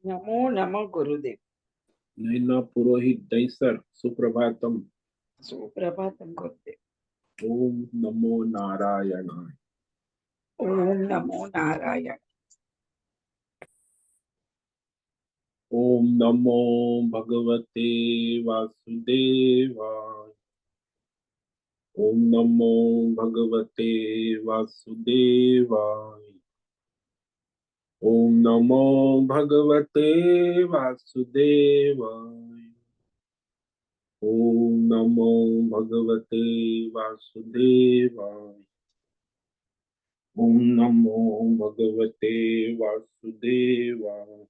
नमो नमः गुरुदेव। नैना पुरोहित दैसर सुप्रभातम। सुप्रभातम गुरुदेव। ओम नमो नारायणाय। ओम नमो नारायण। ओम नमो भगवते वासुदेवाय। ओम नमो भगवते वासुदेवाय। ओम नमो भगवते वासुदेवाय। ओम नमो भगवते वासुदेवाय। ओम नमो भगवते वासुदेवाय।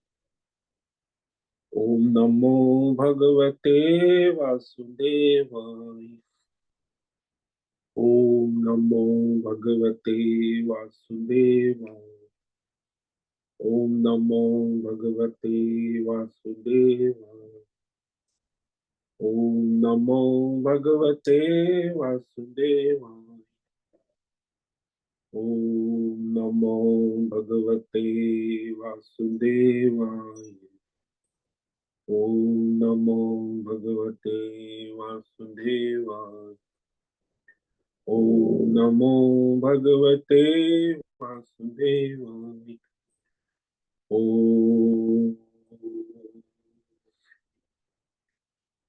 ओम नमो भगवते वासुदेवाय। ओम नमो भगवते वासुदेवाय। ओम नमो भगवते वासुदेवाय। ओम नमो भगवते वासुदेवाय। ओम नमो भगवते वासुदेवाय। ओम नमो भगवते वासुदेवाय। ओम नमो भगवते वासुदेवाय। ओम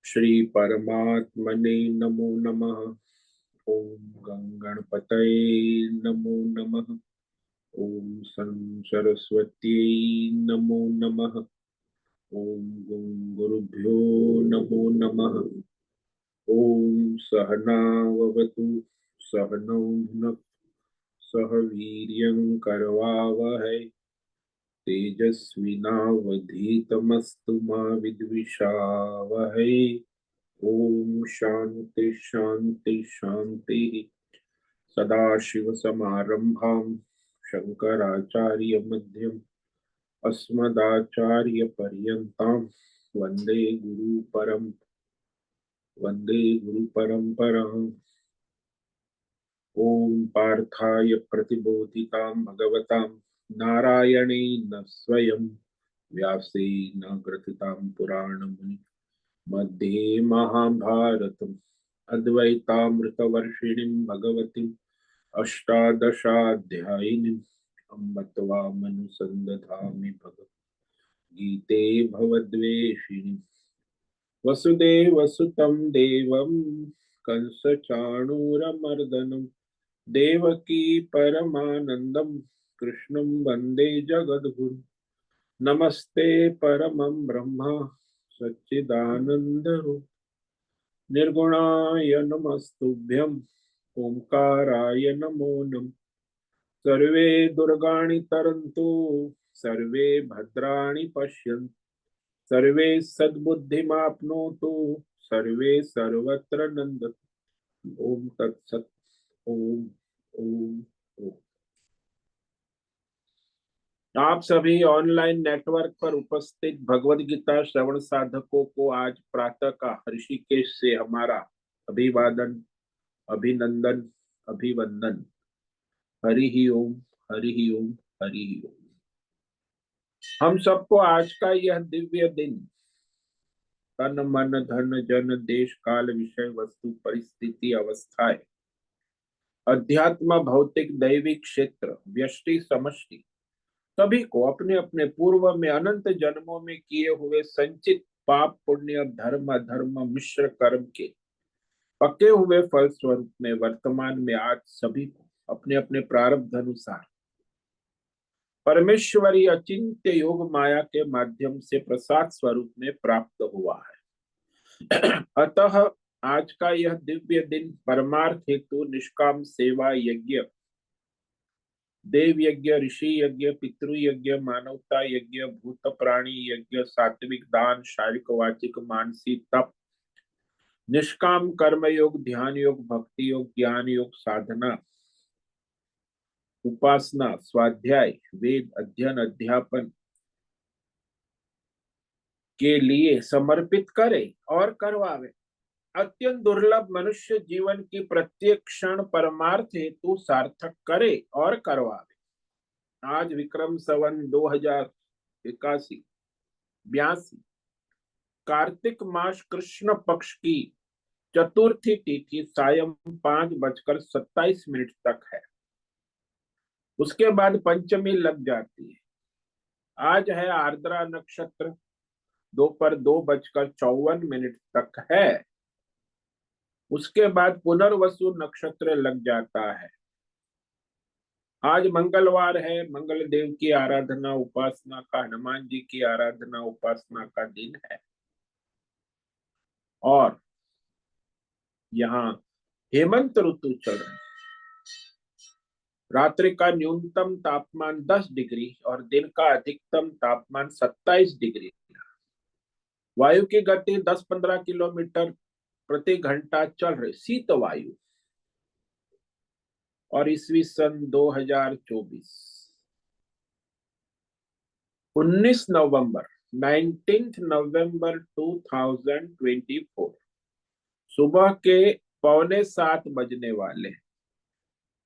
श्री परमात्मने नमो नमः। ओम गंगणपतये नमो नमः। ओम सं सरस्वती नमो नमः। ओम गुं गुरुभ्यो नमो नमः। ओम सहनाववतु सहनौ भुनक्तु सह वीर्यं करवावहै तेजस्विनावधीतमस्तु मा विद्विषावहै। ओम शांति शांति शांति। सदाशिवसमारंभां शंकराचार्यमध्यम् अस्मदाचार्यपर्यन्तां वन्दे गुरुपरम्पराम्। ओम पार्थाय प्रतिबोधितां भगवतां नारायणेन स्वयं व्यासेन ग्रथितां पुराणमुनि मध्ये महाभारतम् अद्वैतामृतवर्षिणीं भगवतीम् अष्टादशाध्यायिनीम् अम्ब त्वामनुसन्दधामि भगवद्गीते भवद्वेषिणीम् वसुदेवसुतं देवं कंसचाणूरमर्दनं देवकी परमानन्दं कृष्णं वन्दे जगद्गुरुं। नमस्ते परमं ब्रह्म सच्चिदानन्दरूप निर्गुणाय नमस्तुभ्यं ओंकाराय नमो नमः। सर्वे दुर्गाणि तरन्तु सर्वे भद्राणि पश्यन्तु सर्वे सद्बुद्धिमाप्नोतु सर्वे सर्वत्र नन्दतु। ओम तत्सत। ओम ओम ओम। आप सभी ऑनलाइन नेटवर्क पर उपस्थित भगवद गीता श्रवण साधकों को आज प्रातः का ऋषिकेश से हमारा अभिवादन, अभिनंदन, अभिवंदन। हरि ही ओम, हरि ही ओम, हरि ही ओम। हम सबको आज का यह दिव्य दिन तन मन धन जन देश काल विषय वस्तु परिस्थिति अवस्थाएं अध्यात्म भौतिक दैविक क्षेत्र व्यष्टि समष्टि सभी को अपने अपने पूर्व में अनंत जन्मों में किए हुए संचित पाप पुण्य धर्म अधर्म मिश्र कर्म के पके हुए फल स्वरूप में वर्तमान में आज सभी को अपने अपने प्रारब्ध अनुसार परमेश्वरी अचिंत्य योग माया के माध्यम से प्रसाद स्वरूप में प्राप्त हुआ है। अतः आज का यह दिव्य दिन परमार्थ हेतु निष्काम सेवा यज्ञ, देव यज्ञ, ऋषि यज्ञ, पितृ यज्ञ, मानवता यज्ञ, भूत प्राणी यज्ञ, सात्विक दान, शारीरिक वाचिक मानसिक तप, निष्काम कर्म योग, ध्यान योग, भक्ति योग, ज्ञान योग, साधना, उपासना, स्वाध्याय, वेद अध्ययन अध्यापन के लिए समर्पित करे और करवावे। अत्यंत दुर्लभ मनुष्य जीवन की प्रत्येक क्षण परमार्थ हेतु सार्थक करे और करवावे। आज विक्रम संवत 2081 82। कार्तिक मास कृष्ण पक्ष की चतुर्थी तिथि सायं 5:27 तक है। उसके बाद पंचमी लग जाती है। आज है आर्द्रा नक्षत्र, दोपहर 2:54 तक है। उसके बाद पुनर्वसु नक्षत्र लग जाता है। आज मंगलवार है, मंगल देव की आराधना उपासना का, हनुमान जी की आराधना उपासना का दिन है। और यहाँ हेमंत ऋतु चल रही है। रात्रि का न्यूनतम तापमान 10 डिग्री और दिन का अधिकतम तापमान 27 डिग्री। वायु की गति 10-15 किलोमीटर प्रति घंटा चल रही, शीत वायु। और ईस्वी सन 2024 19 नवंबर 19 नवंबर 2024 सुबह के 6:45 बजने वाले।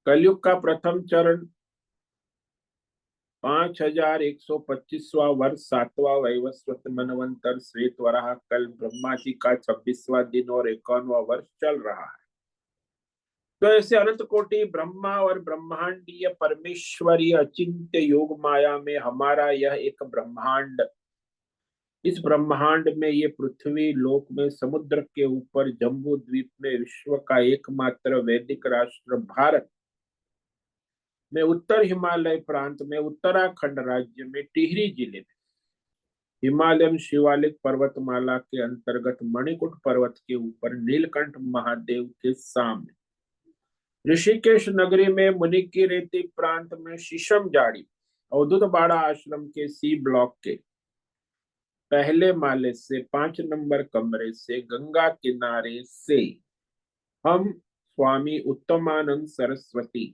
कलयुग का प्रथम चरण 5125वां वर्ष, 7वां वैवस्वत मनवंतर श्वेत वराह कल ब्रह्मा जी का 26वां दिन और 51वां वर्ष चल रहा है। तो ऐसे अनंत कोटि ब्रह्मा और ब्रह्मांडीय परमेश्वरीय अचिंत्य योग माया में हमारा यह एक ब्रह्मांड, इस ब्रह्मांड में ये पृथ्वी लोक में समुद्र के ऊपर जम्बू द्वीप में विश्व का एकमात्र वैदिक राष्ट्र भारत में उत्तर हिमालय प्रांत में उत्तराखंड राज्य में टिहरी जिले में हिमालयन शिवालिक पर्वतमाला के अंतर्गत मणिकूट पर्वत के ऊपर नीलकंठ महादेव के सामने ऋषिकेश नगरी में मुनि की रेती प्रांत में शीशम जाड़ी अवधूत बाड़ा आश्रम के सी ब्लॉक के पहले माले से 5 नंबर कमरे से गंगा किनारे से हम स्वामी उत्तमानंद सरस्वती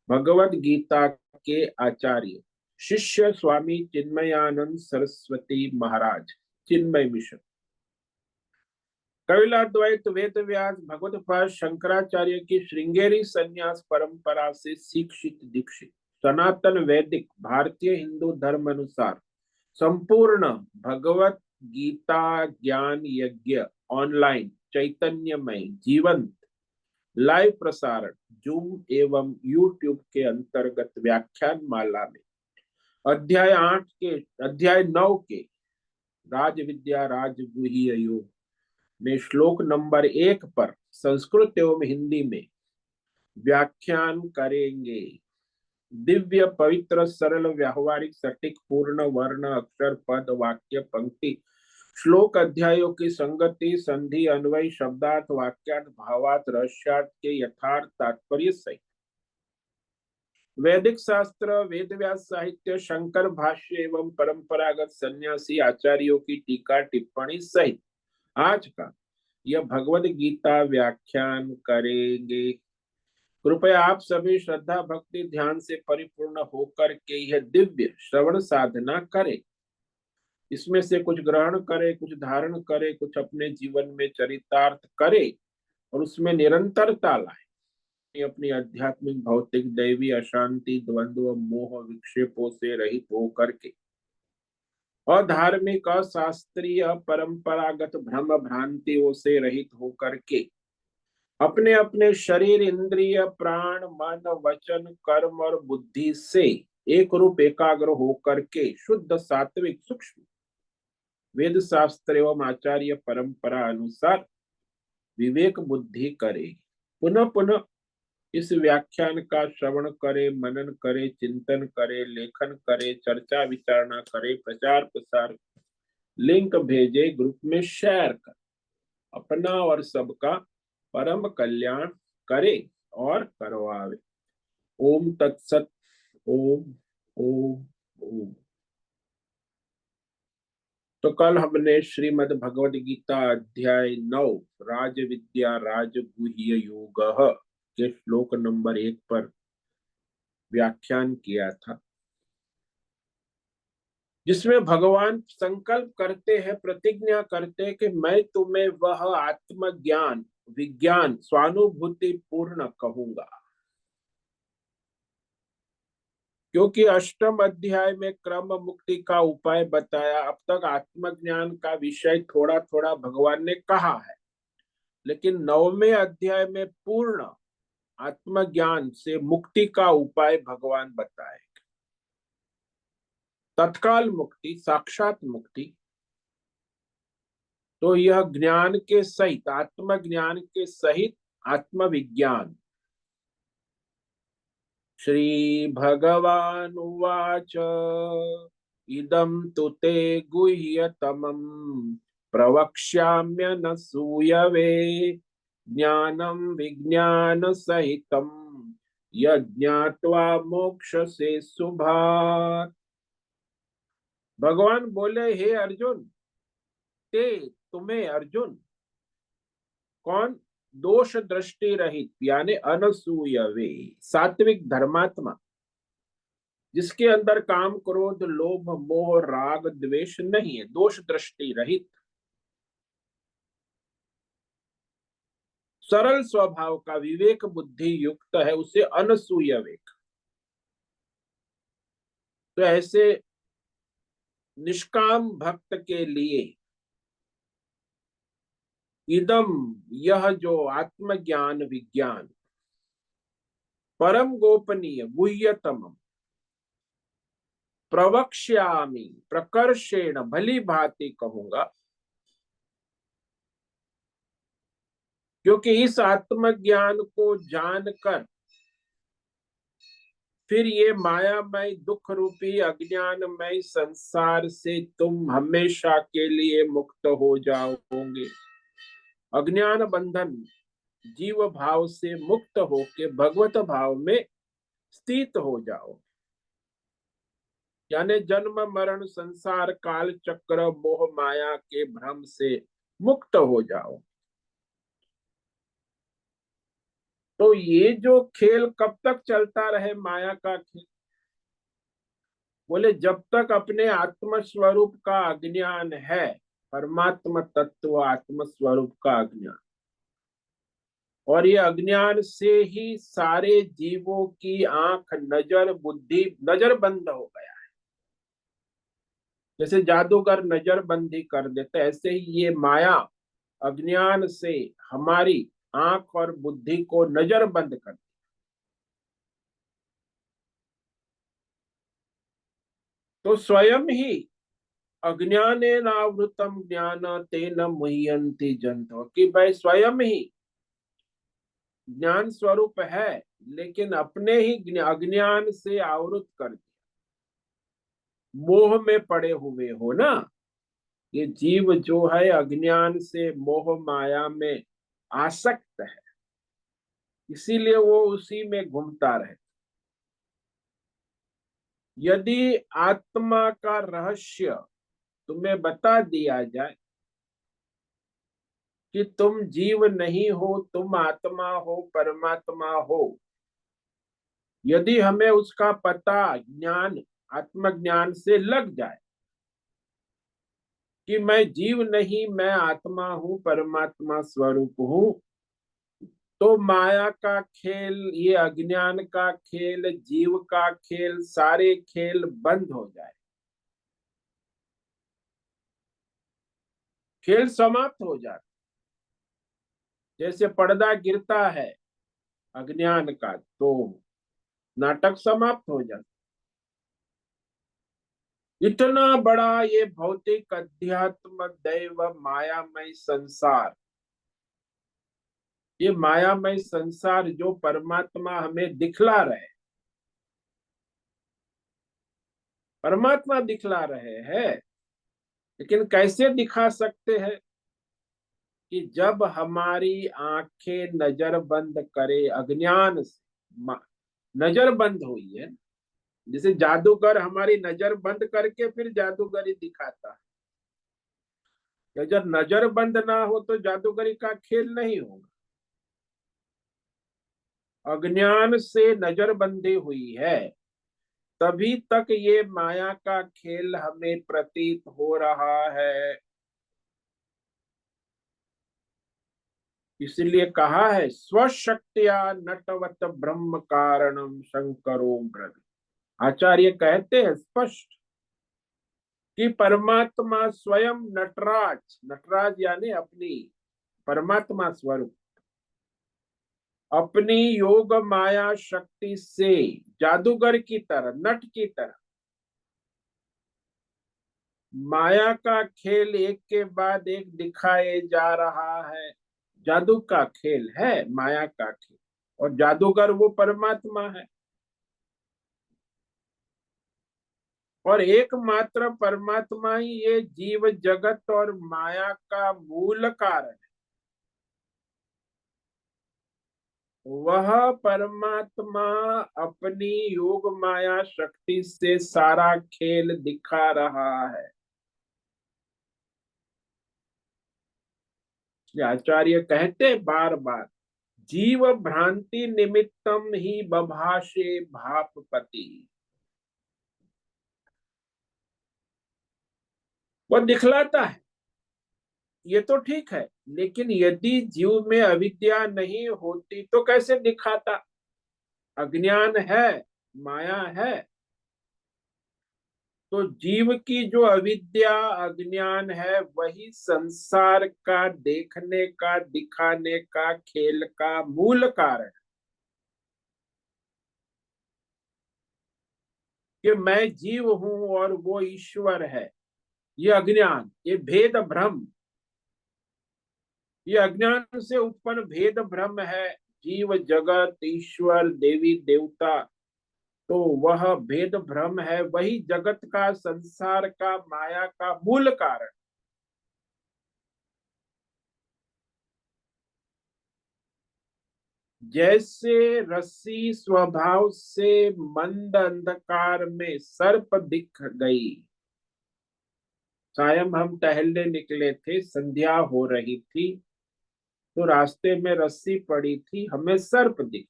भगवत गीता के आचार्य शिष्य स्वामी चिन्मयानंद सरस्वती महाराज चिन्मय मिशन, कपिलाद्वैत वेद व्यास भगवत पाद शंकराचार्य की श्रृंगेरी संन्यास परंपरा से शिक्षित दीक्षित सनातन वैदिक भारतीय हिंदू धर्म अनुसार संपूर्ण भगवत गीता ज्ञान यज्ञ ऑनलाइन चैतन्यमय जीवंत लाइव प्रसारण जूम एवं यूट्यूब के अंतर्गत व्याख्यान माला में अध्याय 9 के राज विद्या राजगुह्य योग में श्लोक नंबर 1 पर संस्कृत एवं हिंदी में व्याख्यान करेंगे। दिव्य पवित्र सरल व्यावहारिक सटीक पूर्ण वर्ण अक्षर पद वाक्य पंक्ति श्लोक अध्यायों की संगति संधि अन्वय शब्दार्थ वाक्यार्थ भावार्थ रहस्यार्थ के यथार्थ तात्पर्य सहित वैदिक शास्त्र वेद व्यास साहित्य शंकर भाष्य एवं परंपरागत सन्यासी आचार्यों की टीका टिप्पणी सहित आज का यह भगवद गीता व्याख्यान करेंगे। कृपया आप सभी श्रद्धा भक्ति ध्यान से परिपूर्ण होकर के यह दिव्य श्रवण साधना करें। इसमें से कुछ ग्रहण करे, कुछ धारण करे, कुछ अपने जीवन में चरितार्थ करे और उसमें निरंतरता लाए। अपनी आध्यात्मिक भौतिक दैवी अशांति द्वंद्व मोह विक्षेपों से रहित होकर के और धार्मिक शास्त्रीय परंपरागत भ्रम भ्रांतियों से रहित होकर के अपने अपने शरीर इंद्रिय प्राण मन वचन कर्म और बुद्धि से एक रूप एकाग्र होकर के शुद्ध सात्विक सूक्ष्म वेद शास्त्र एवं आचार्य परंपरा अनुसार विवेक बुद्धि करे। पुनः पुनः इस व्याख्यान का श्रवण करे, मनन करे, चिंतन करे, लेखन करे, चर्चा विचारणा करे, प्रचार प्रसार लिंक भेजे, ग्रुप में शेयर कर अपना और सबका परम कल्याण करे और करवावे। ओम तत्सत। ओम ओम ओम। तो कल हमने श्रीमद् भगवद गीता अध्याय 9 राज विद्या राजगुह्य योग के श्लोक नंबर 1 पर व्याख्यान किया था, जिसमें भगवान संकल्प करते हैं, प्रतिज्ञा करते हैं कि मैं तुम्हें वह आत्मज्ञान विज्ञान स्वानुभूति पूर्ण कहूंगा। क्योंकि अष्टम अध्याय में क्रम मुक्ति का उपाय बताया, अब तक आत्मज्ञान का विषय थोड़ा थोड़ा भगवान ने कहा है, लेकिन नववें अध्याय में पूर्ण आत्मज्ञान से मुक्ति का उपाय भगवान बताए। तत्काल मुक्ति, साक्षात मुक्ति, तो यह ज्ञान के सहित, आत्मज्ञान के सहित आत्मविज्ञान। श्री भगवान उवाच इदं तु ते गुह्यतमं प्रवक्ष्याम्यनसूयवे ज्ञानं विज्ञान सहितं यज्ञात्वा मोक्षसे शुभात्। भगवान बोले, हे अर्जुन, ते तुम्हें अर्जुन, कौन? दोष दृष्टि रहित यानी अनसूयवे, सात्विक धर्मात्मा, जिसके अंदर काम क्रोध लोभ मोह राग द्वेष नहीं है, दोष दृष्टि रहित, सरल स्वभाव का, विवेक बुद्धि युक्त है, उसे अनसूयवेक। तो ऐसे निष्काम भक्त के लिए इदम, यह जो आत्मज्ञान विज्ञान, परम गोपनीय गुह्यतम, प्रवक्ष्यामि, प्रकर्षेण, भली भांति कहूंगा, क्योंकि इस आत्मज्ञान को जानकर फिर ये मायामय दुख रूपी अज्ञानमय संसार से तुम हमेशा के लिए मुक्त हो जाओगे। अज्ञान बंधन जीव भाव से मुक्त होके भगवत भाव में स्थित हो जाओ, यानी जन्म मरण संसार काल चक्र मोह माया के भ्रम से मुक्त हो जाओ। तो ये जो खेल कब तक चलता रहे, माया का खेल? बोले, जब तक अपने आत्म स्वरूप का अज्ञान है, परमात्मा तत्व आत्म स्वरूप का अज्ञान, और ये अज्ञान से ही सारे जीवों की आंख नजर बुद्धि नजर बंद हो गया है। जैसे जादूगर नजर बंदी कर देते, ऐसे ही ये माया अज्ञान से हमारी आंख और बुद्धि को नजर बंद कर। तो स्वयं ही अज्ञानेनावृतम ज्ञान तेन मुह्यन्ति जंतो, कि भाई स्वयं ही ज्ञान स्वरूप है, लेकिन अपने ही अज्ञान से आवृत कर दिया, मोह में पड़े हुए हो ना। ये जीव जो है अज्ञान से मोह माया में आसक्त है, इसीलिए वो उसी में घूमता रहे। यदि आत्मा का रहस्य तुम्हें बता दिया जाए कि तुम जीव नहीं हो, तुम आत्मा हो, परमात्मा हो, यदि हमें उसका पता ज्ञान आत्मज्ञान से लग जाए कि मैं जीव नहीं, मैं आत्मा हूं, परमात्मा स्वरूप हूं, तो माया का खेल, ये अज्ञान का खेल, जीव का खेल, सारे खेल बंद हो जाए, खेल समाप्त हो जाए। जैसे पर्दा गिरता है अज्ञान का, तो नाटक समाप्त हो जाता। इतना बड़ा ये भौतिक अध्यात्म दैव मायामय संसार, ये मायामय संसार जो परमात्मा हमें दिखला रहे, परमात्मा दिखला रहे हैं, लेकिन कैसे दिखा सकते हैं? कि जब हमारी आंखें नजर बंद करे अज्ञान से, नजर बंद हुई है, जैसे जादूगर हमारी नजर बंद करके फिर जादूगरी दिखाता है, जब नजर बंद ना हो तो जादूगरी का खेल नहीं होगा। अज्ञान से नजरबंदी हुई है, तभी तक ये माया का खेल हमें प्रतीत हो रहा है। इसलिए कहा है, स्वशक्तिया नटवत ब्रह्म कारणम शंकरो ब्रवी। आचार्य कहते हैं स्पष्ट कि परमात्मा स्वयं नटराज, नटराज यानी अपनी परमात्मा स्वरूप अपनी योग माया शक्ति से जादूगर की तरह, नट की तरह माया का खेल एक के बाद एक दिखाए जा रहा है। जादू का खेल है माया का खेल, और जादूगर वो परमात्मा है, और एकमात्र परमात्मा ही ये जीव जगत और माया का मूल कारण है। वह परमात्मा अपनी योग माया शक्ति से सारा खेल दिखा रहा है। आचार्य कहते बार बार, जीव भ्रांति निमित्तम ही बभाषे भापपति। वो दिखलाता है, ये तो ठीक है, लेकिन यदि जीव में अविद्या नहीं होती तो कैसे दिखाता? अज्ञान है, माया है, तो जीव की जो अविद्या अज्ञान है वही संसार का देखने का दिखाने का खेल का मूल कारण, कि मैं जीव हूं और वो ईश्वर है। ये अज्ञान, ये भेद भ्रम, ये अज्ञान से उत्पन्न भेद भ्रम है। जीव जगत ईश्वर देवी देवता, तो वह भेद भ्रम है, वही जगत का संसार का माया का मूल कारण। जैसे रस्सी स्वभाव से मंद अंधकार में सर्प दिख गई। सायं हम टहलने निकले थे, संध्या हो रही थी, तो रास्ते में रस्सी पड़ी थी, हमें सर्प दिख।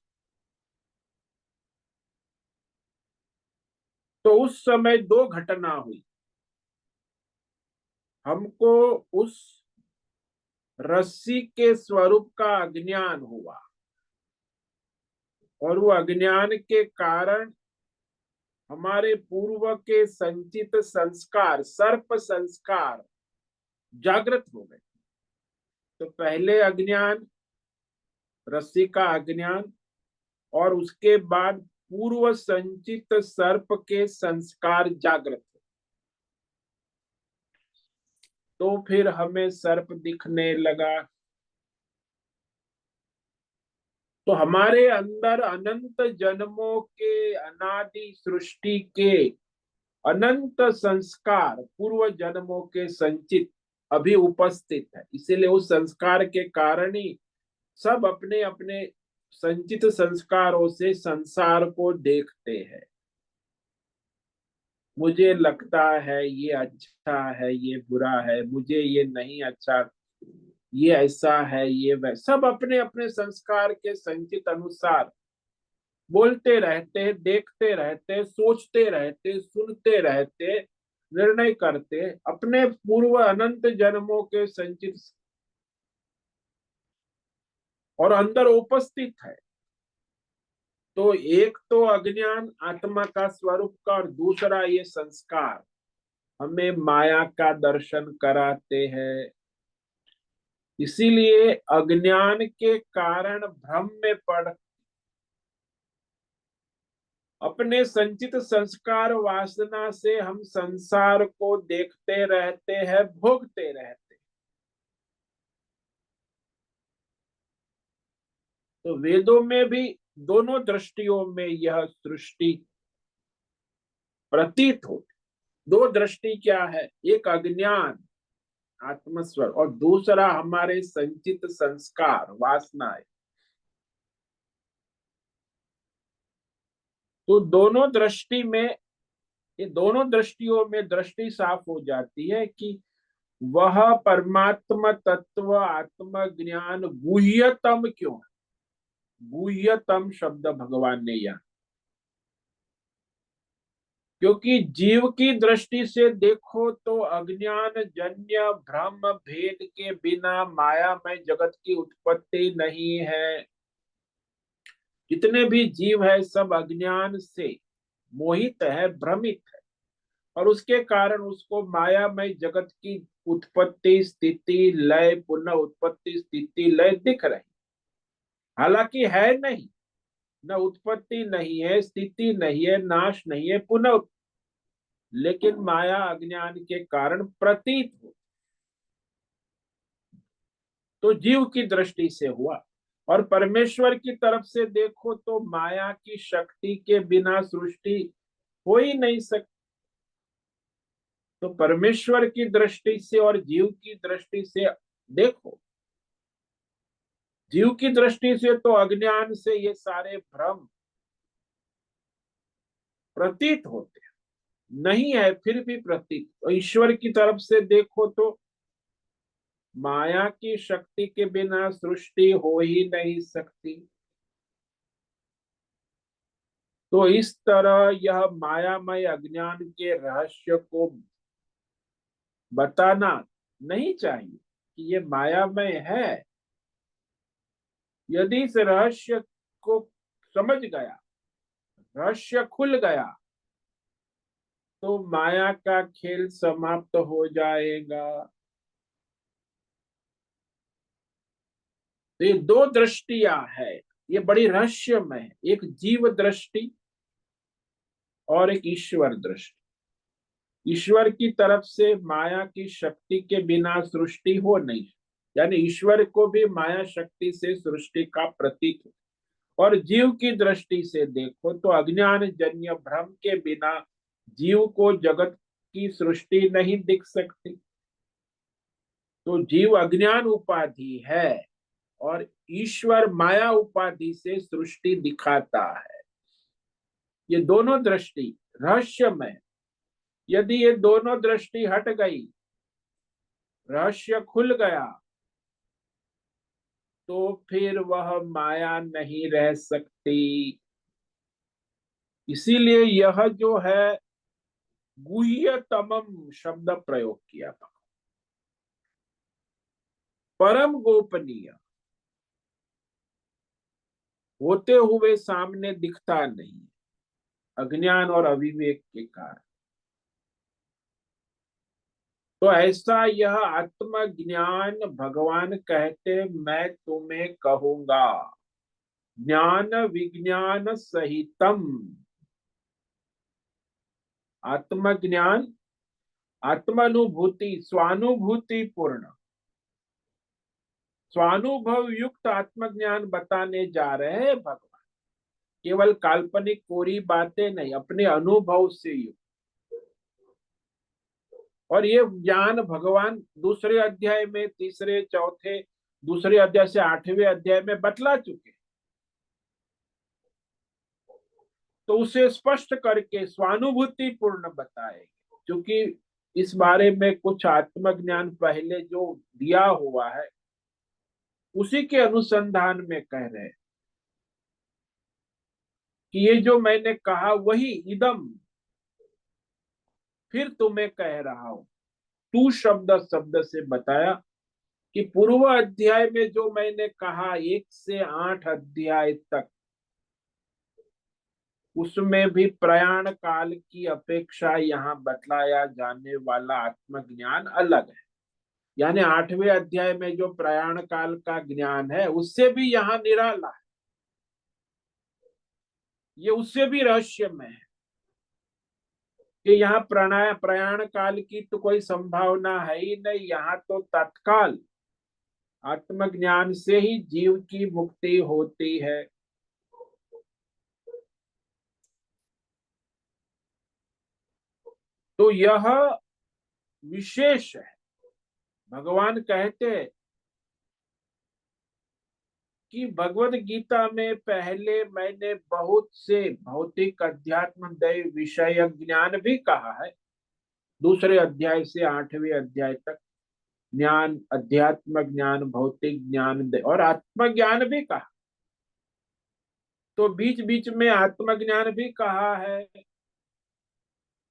तो उस समय दो घटना हुई। हमको उस रस्सी के स्वरूप का अज्ञान हुआ, और वो अज्ञान के कारण हमारे पूर्व के संचित संस्कार, सर्प संस्कार जागृत हो गए। तो पहले अज्ञान, रस्सी का अज्ञान, और उसके बाद पूर्व संचित सर्प के संस्कार जागृत। तो फिर हमें सर्प दिखने लगा। तो हमारे अंदर अनंत जन्मों के, अनादि सृष्टि के अनंत संस्कार, पूर्व जन्मों के संचित अभी उपस्थित है। इसीलिए उस संस्कार के कारण ही सब अपने अपने संचित संस्कारों से संसार को देखते हैं। मुझे लगता है ये अच्छा है, ये बुरा है, मुझे ये नहीं अच्छा, ये ऐसा है, ये वैसा, सब अपने अपने संस्कार के संचित अनुसार बोलते रहते, देखते रहते, सोचते रहते, सुनते रहते, निर्णय करते, अपने पूर्व अनंत जन्मों के संचित और अंदर उपस्थित है। तो एक तो अज्ञान आत्मा का स्वरूप का, और दूसरा ये संस्कार हमें माया का दर्शन कराते हैं। इसीलिए अज्ञान के कारण भ्रम में पड़ अपने संचित संस्कार वासना से हम संसार को देखते रहते हैं, भोगते रहते हैं। तो वेदों में भी दोनों दृष्टियों में यह सृष्टि प्रतीत होती। दो दृष्टि क्या है? एक अज्ञान आत्मस्वर, और दूसरा हमारे संचित संस्कार वासनाएं। तो दोनों दृष्टि में, ये दोनों दृष्टियों में दृष्टि साफ हो जाती है कि वह परमात्मा तत्व आत्म ज्ञान गुह्यतम क्यों है। गुह्यतम शब्द भगवान ने यह, क्योंकि जीव की दृष्टि से देखो तो अज्ञान जन्य भ्रम भेद के बिना माया में जगत की उत्पत्ति नहीं है। जितने भी जीव है सब अज्ञान से मोहित है, भ्रमित है, और उसके कारण उसको मायामय जगत की उत्पत्ति स्थिति लय, पुनः उत्पत्ति स्थिति लय दिख रही, हालांकि है नहीं। न उत्पत्ति नहीं है, स्थिति नहीं है, नाश नहीं है, पुनः, लेकिन माया अज्ञान के कारण प्रतीत हो। तो जीव की दृष्टि से हुआ, और परमेश्वर की तरफ से देखो तो माया की शक्ति के बिना सृष्टि हो ही नहीं सकती। तो परमेश्वर की दृष्टि से और जीव की दृष्टि से देखो, जीव की दृष्टि से तो अज्ञान से ये सारे भ्रम प्रतीत होते हैं, नहीं है फिर भी प्रतीत। और ईश्वर की तरफ से देखो तो माया की शक्ति के बिना सृष्टि हो ही नहीं सकती। तो इस तरह यह मायामय अज्ञान के रहस्य को बताना नहीं चाहिए कि ये मायामय है। यदि इस रहस्य को समझ गया, रहस्य खुल गया, तो माया का खेल समाप्त हो जाएगा। तो ये दो दृष्टियां है, ये बड़ी रहस्यमय है, एक जीव दृष्टि और एक ईश्वर दृष्टि। ईश्वर की तरफ से माया की शक्ति के बिना सृष्टि हो नहीं, यानी ईश्वर को भी माया शक्ति से सृष्टि का प्रतीक है। और जीव की दृष्टि से देखो तो अज्ञान जन्य भ्रम के बिना जीव को जगत की सृष्टि नहीं दिख सकती। तो जीव अज्ञान उपाधि है और ईश्वर माया उपाधि से सृष्टि दिखाता है। ये दोनों दृष्टि रहस्यमय। यदि ये दोनों दृष्टि हट गई, रहस्य खुल गया, तो फिर वह माया नहीं रह सकती। इसीलिए यह जो है गुह्यतमम शब्द प्रयोग किया था, परम गोपनीय होते हुए सामने दिखता नहीं, अज्ञान और अविवेक के कारण। तो ऐसा यह आत्मज्ञान भगवान कहते मैं तुम्हें कहूंगा, ज्ञान विज्ञान सहितम। आत्मज्ञान, आत्मानुभूति, स्वानुभूति पूर्ण, स्वानुभव युक्त आत्मज्ञान बताने जा रहे हैं भगवान। केवल काल्पनिक कोरी बातें नहीं, अपने अनुभव से युक्त। और ये ज्ञान भगवान दूसरे अध्याय में, तीसरे चौथे, दूसरे अध्याय से 8वें अध्याय में बतला चुके। तो उसे स्पष्ट करके स्वानुभूति पूर्ण बताएंगे, क्योंकि इस बारे में कुछ आत्मज्ञान पहले जो दिया हुआ है उसी के अनुसंधान में कह रहे हैं कि ये जो मैंने कहा वही इदम फिर तुम्हें कह रहा हूं। तू शब्द शब्द से बताया कि पूर्व अध्याय में जो मैंने कहा 1 से 8 अध्याय तक, उसमें भी प्रयाण काल की अपेक्षा यहाँ बतलाया जाने वाला आत्मज्ञान अलग है। यानी 8वें अध्याय में जो प्रयाण काल का ज्ञान है उससे भी यहाँ निराला है, ये उससे भी रहस्यमय है कि यहाँ प्रयाण काल की तो कोई संभावना है ही नहीं। यहाँ तो तत्काल आत्मज्ञान से ही जीव की मुक्ति होती है। तो यह विशेष है। भगवान कहते हैं कि भगवत गीता में पहले मैंने बहुत से भौतिक अध्यात्म दैव विषय ज्ञान भी कहा है, दूसरे अध्याय से 8वें अध्याय तक ज्ञान, अध्यात्म ज्ञान, भौतिक ज्ञान और आत्मज्ञान भी कहा। तो बीच बीच में आत्मज्ञान भी कहा है,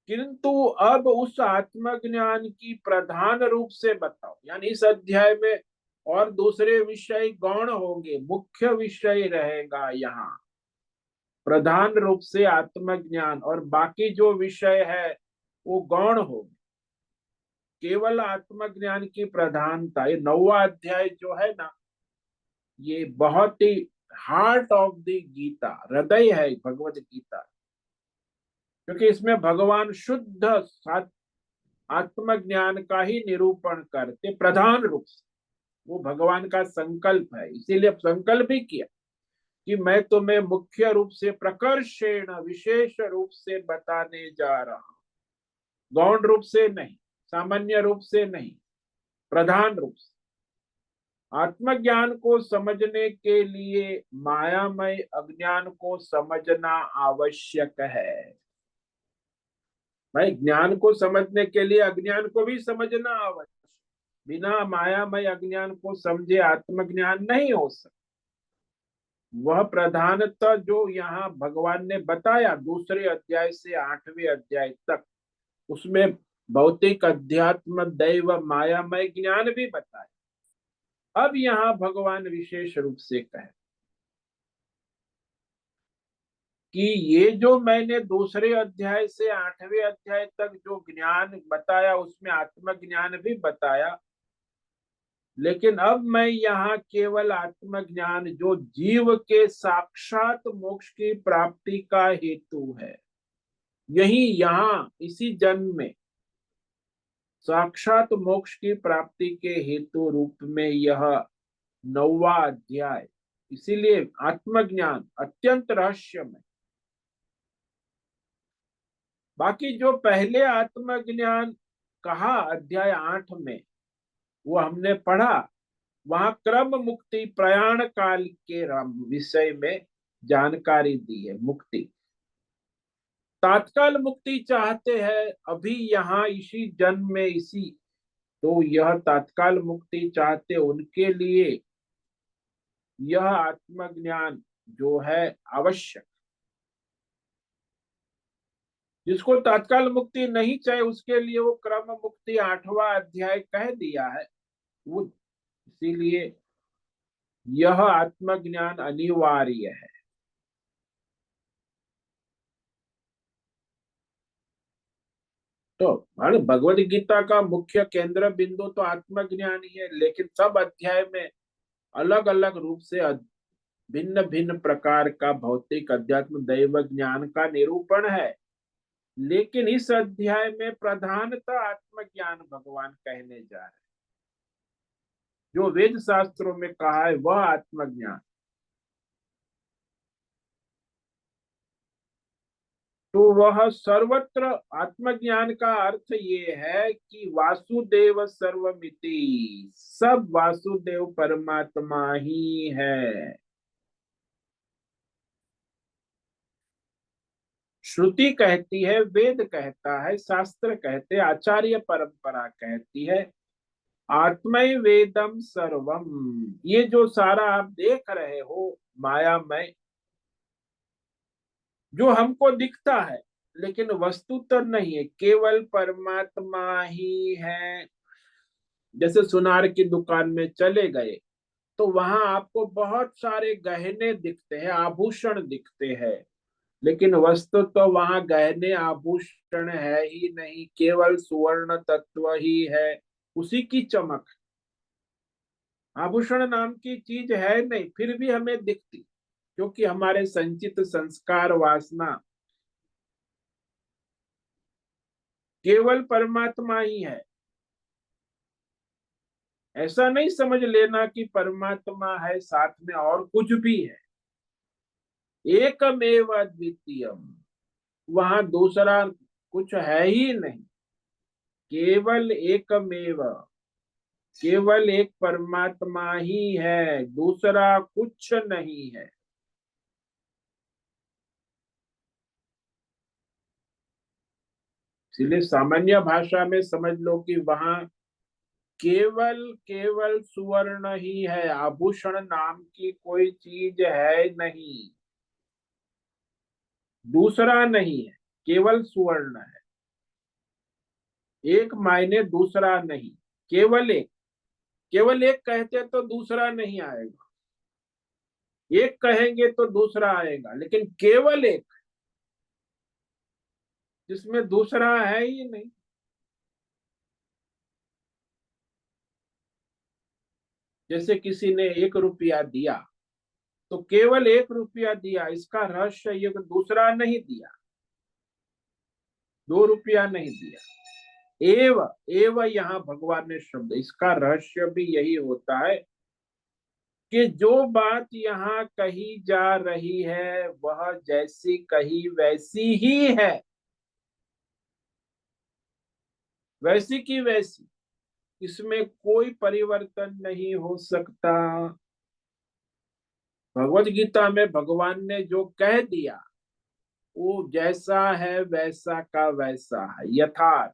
किंतु अब उस आत्मज्ञान की प्रधान रूप से बताओ। यानी इस अध्याय में और दूसरे विषय गौण होंगे, मुख्य विषय रहेगा यहाँ प्रधान रूप से आत्मज्ञान, और बाकी जो विषय है वो गौण हो। केवल आत्मज्ञान की प्रधानता, ये 9वां अध्याय जो है ना, ये बहुत ही हार्ट ऑफ द गीता, हृदय है भगवत गीता, क्योंकि इसमें भगवान शुद्ध आत्मज्ञान का ही निरूपण करते प्रधान रूप से। वो भगवान का संकल्प है, इसीलिए संकल्प ही किया कि मैं तुम्हें मुख्य रूप से प्रकर्षेण विशेष रूप से बताने जा रहा हूं, गौण रूप से नहीं, सामान्य रूप से नहीं, प्रधान रूप से। आत्मज्ञान को समझने के लिए मायामय अज्ञान को समझना आवश्यक है। भाई, ज्ञान को समझने के लिए अज्ञान को भी समझना आवश्यक। बिना मायामय अज्ञान को समझे आत्मज्ञान नहीं हो सकता। वह प्रधानता जो यहाँ भगवान ने बताया 2 अध्याय से 8वें अध्याय तक, उसमें भौतिक, अध्यात्म, दैव, मायामय ज्ञान भी बताया। अब यहाँ भगवान विशेष रूप से कहे कि ये जो मैंने 2 अध्याय से 8वें अध्याय तक जो ज्ञान बताया, उसमें आत्मज्ञान भी बताया, लेकिन अब मैं यहाँ केवल आत्मज्ञान जो जीव के साक्षात मोक्ष की प्राप्ति का हेतु है, यही यहाँ इसी जन्म में साक्षात मोक्ष की प्राप्ति के हेतु रूप में यह 9वां अध्याय, इसीलिए आत्मज्ञान अत्यंत रहस्यमय। बाकी जो पहले आत्मज्ञान कहा अध्याय 8 में, वो हमने पढ़ा, वहां क्रम मुक्ति प्रयाण काल के विषय में जानकारी दी है। मुक्ति, तात्काल मुक्ति चाहते हैं अभी यहाँ इसी जन्म में, इसी, तो यह तात्काल मुक्ति चाहते उनके लिए यह आत्मज्ञान जो है आवश्यक। जिसको तात्काल मुक्ति नहीं चाहिए उसके लिए वो क्रम मुक्ति 8वां अध्याय कह दिया है। वो इसीलिए यह आत्मज्ञान अनिवार्य है। तो भगवत गीता का मुख्य केंद्र बिंदु तो आत्मज्ञान ही है, लेकिन सब अध्याय में अलग अलग रूप से भिन्न भिन्न प्रकार का भौतिक, अध्यात्म, दैव ज्ञान का निरूपण है। लेकिन इस अध्याय में प्रधानतः आत्मज्ञान भगवान कहने जा रहे हैं। जो वेद शास्त्रों में कहा है वह आत्मज्ञान। तो वह सर्वत्र आत्मज्ञान का अर्थ ये है कि वासुदेव सर्वमिति, सब वासुदेव परमात्मा ही है। श्रुति कहती है, वेद कहता है, शास्त्र कहते हैं, आचार्य परंपरा कहती है, आत्मय वेदम सर्वम। ये जो सारा आप देख रहे हो मायामय, जो हमको दिखता है लेकिन वस्तुतः नहीं है, केवल परमात्मा ही है। जैसे सुनार की दुकान में चले गए तो वहां आपको बहुत सारे गहने दिखते हैं, आभूषण दिखते हैं, लेकिन वस्तु तो वहां गहने आभूषण है ही नहीं, केवल सुवर्ण तत्व ही है, उसी की चमक। आभूषण नाम की चीज है नहीं, फिर भी हमें दिखती, क्योंकि हमारे संचित संस्कार, वासना, केवल परमात्मा ही है। ऐसा नहीं समझ लेना कि परमात्मा है साथ में और कुछ भी है। एकमेव अद्वितीयम, वहां दूसरा कुछ है ही नहीं, केवल एकमेव, केवल एक परमात्मा ही है, दूसरा कुछ नहीं है। इसलिए सामान्य भाषा में समझ लो कि वहां केवल केवल सुवर्ण ही है, आभूषण नाम की कोई चीज है नहीं, दूसरा नहीं है, केवल सुवर्ण है। एक मायने दूसरा नहीं, केवल एक। केवल एक कहते तो दूसरा नहीं आएगा। एक कहेंगे तो दूसरा आएगा, लेकिन केवल एक जिसमें दूसरा है ही नहीं। जैसे किसी ने 1 रुपया दिया तो केवल 1 रुपया दिया, इसका रहस्य ये कि दूसरा नहीं दिया, 2 रुपया नहीं दिया। एव एव यहाँ भगवान ने शब्द, इसका रहस्य भी यही होता है कि जो बात यहाँ कही जा रही है वह जैसी कही वैसी ही है, वैसी की वैसी, इसमें कोई परिवर्तन नहीं हो सकता। भगवत गीता में भगवान ने जो कह दिया वो जैसा है वैसा का वैसा है, यथार्थ।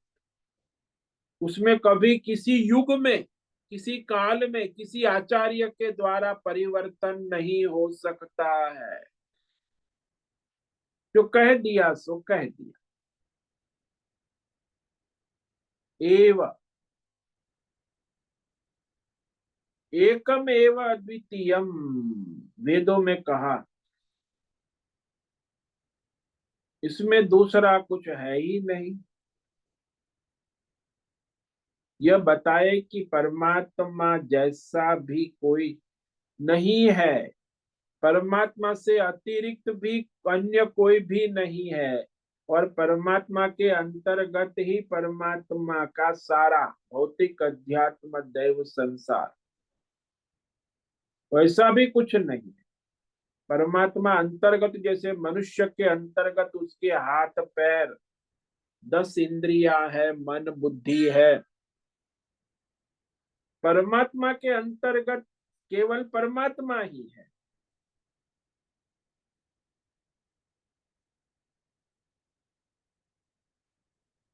उसमें कभी किसी युग में, किसी काल में, किसी आचार्य के द्वारा परिवर्तन नहीं हो सकता है। जो कह दिया सो कह दिया। एव एकम एव अद्वितीयम, वेदों में कहा, इसमें दूसरा कुछ है ही नहीं। यह बताए कि परमात्मा जैसा भी कोई नहीं है, परमात्मा से अतिरिक्त भी अन्य कोई भी नहीं है, और परमात्मा के अंतर्गत ही परमात्मा का सारा भौतिक अध्यात्म दैव संसार, वैसा भी कुछ नहीं है। परमात्मा अंतर्गत, जैसे मनुष्य के अंतर्गत उसके हाथ पैर 10 इंद्रियां है, मन बुद्धि है, परमात्मा के अंतर्गत केवल परमात्मा ही है।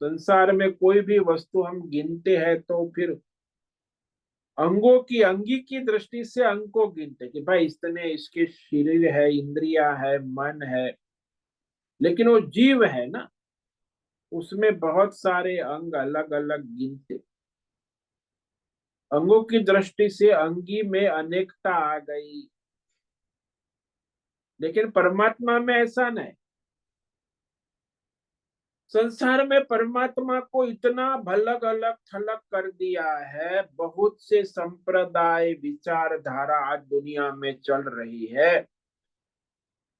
संसार में कोई भी वस्तु हम गिनते हैं तो फिर अंगों की, अंगी की दृष्टि से अंग को गिनते कि भाई इतने इसके शरीर है, इंद्रियां है, मन है, लेकिन वो जीव है ना, उसमें बहुत सारे अंग अलग अलग गिनते। अंगों की दृष्टि से अंगी में अनेकता आ गई, लेकिन परमात्मा में ऐसा नहीं। संसार में परमात्मा को इतना भलग अलग थलग कर दिया है, बहुत से संप्रदाय विचारधारा आज दुनिया में चल रही है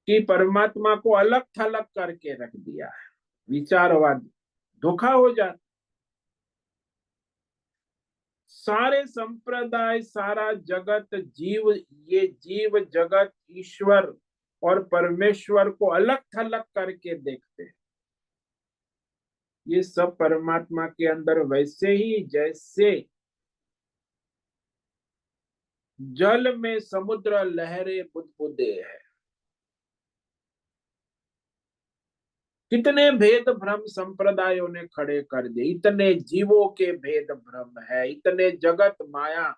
कि परमात्मा को अलग थलग करके रख दिया है। विचारवाद धोखा हो जाता। सारे संप्रदाय, सारा जगत, जीव, ये जीव जगत ईश्वर और परमेश्वर को अलग थलग करके देखते हैं। ये सब परमात्मा के अंदर वैसे ही जैसे जल में समुद्र लहरें बुदबुदे है। कितने भेद भ्रम संप्रदायों ने खड़े कर दिए, इतने जीवों के भेद भ्रम है, इतने जगत माया,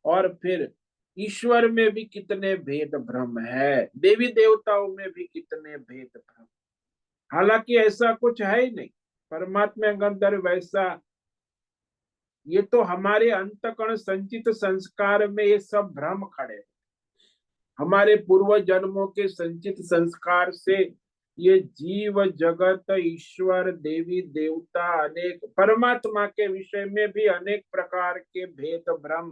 और फिर ईश्वर में भी कितने भेद भ्रम है, देवी देवताओं में भी कितने भेद भ्रम। हालांकि ऐसा कुछ है ही नहीं परमात्मा के अंदर वैसा। ये तो हमारे अंतकण संचित संस्कार में ये सब भ्रम खड़े, हमारे पूर्व जन्मों के संचित संस्कार से ये जीव जगत ईश्वर देवी देवता अनेक, परमात्मा के विषय में भी अनेक प्रकार के भेद भ्रम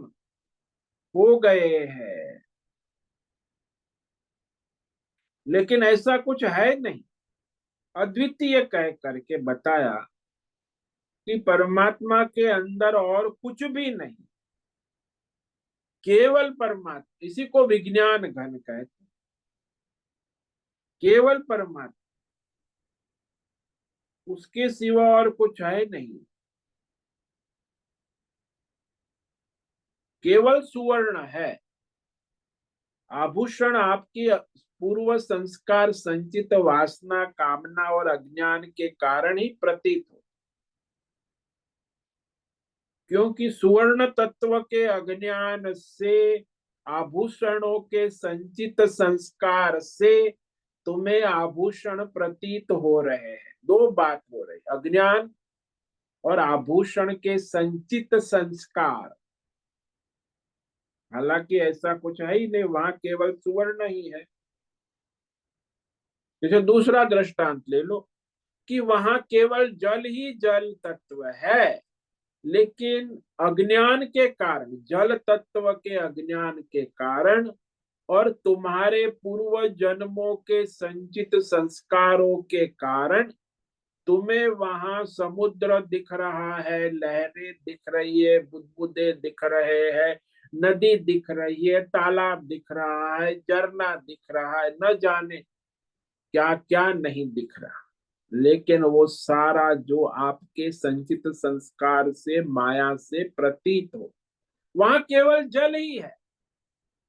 हो गए हैं। लेकिन ऐसा कुछ है नहीं, अद्वितीय कह करके बताया कि परमात्मा के अंदर और कुछ भी नहीं, केवल परमात्मा। इसी को विज्ञान घन कहते, केवल परमात्मा, उसके सिवा और कुछ है नहीं। केवल सुवर्ण है, आभूषण आपकी पूर्व संस्कार संचित वासना कामना और अज्ञान के कारण ही प्रतीत हो, क्योंकि सुवर्ण तत्व के अज्ञान से, आभूषणों के संचित संस्कार से तुम्हें आभूषण प्रतीत हो रहे हैं। दो बात हो रही, अज्ञान और आभूषण के संचित संस्कार। हालांकि ऐसा कुछ है ही नहीं, वहां केवल सुवर्ण ही है। जैसे दूसरा दृष्टांत ले लो कि वहां केवल जल ही जल तत्व है, लेकिन अज्ञान के कारण, जल तत्व के अज्ञान के कारण और तुम्हारे पूर्व जन्मों के संचित संस्कारों के कारण तुम्हें वहां समुद्र दिख रहा है, लहरें दिख रही है, बुदबुदे दिख रहे हैं, नदी दिख रही है, तालाब दिख रहा है, झरना दिख रहा है, न जाने क्या क्या नहीं दिख रहा। लेकिन वो सारा जो आपके संचित संस्कार से, माया से प्रतीत हो, वहां केवल जल ही है।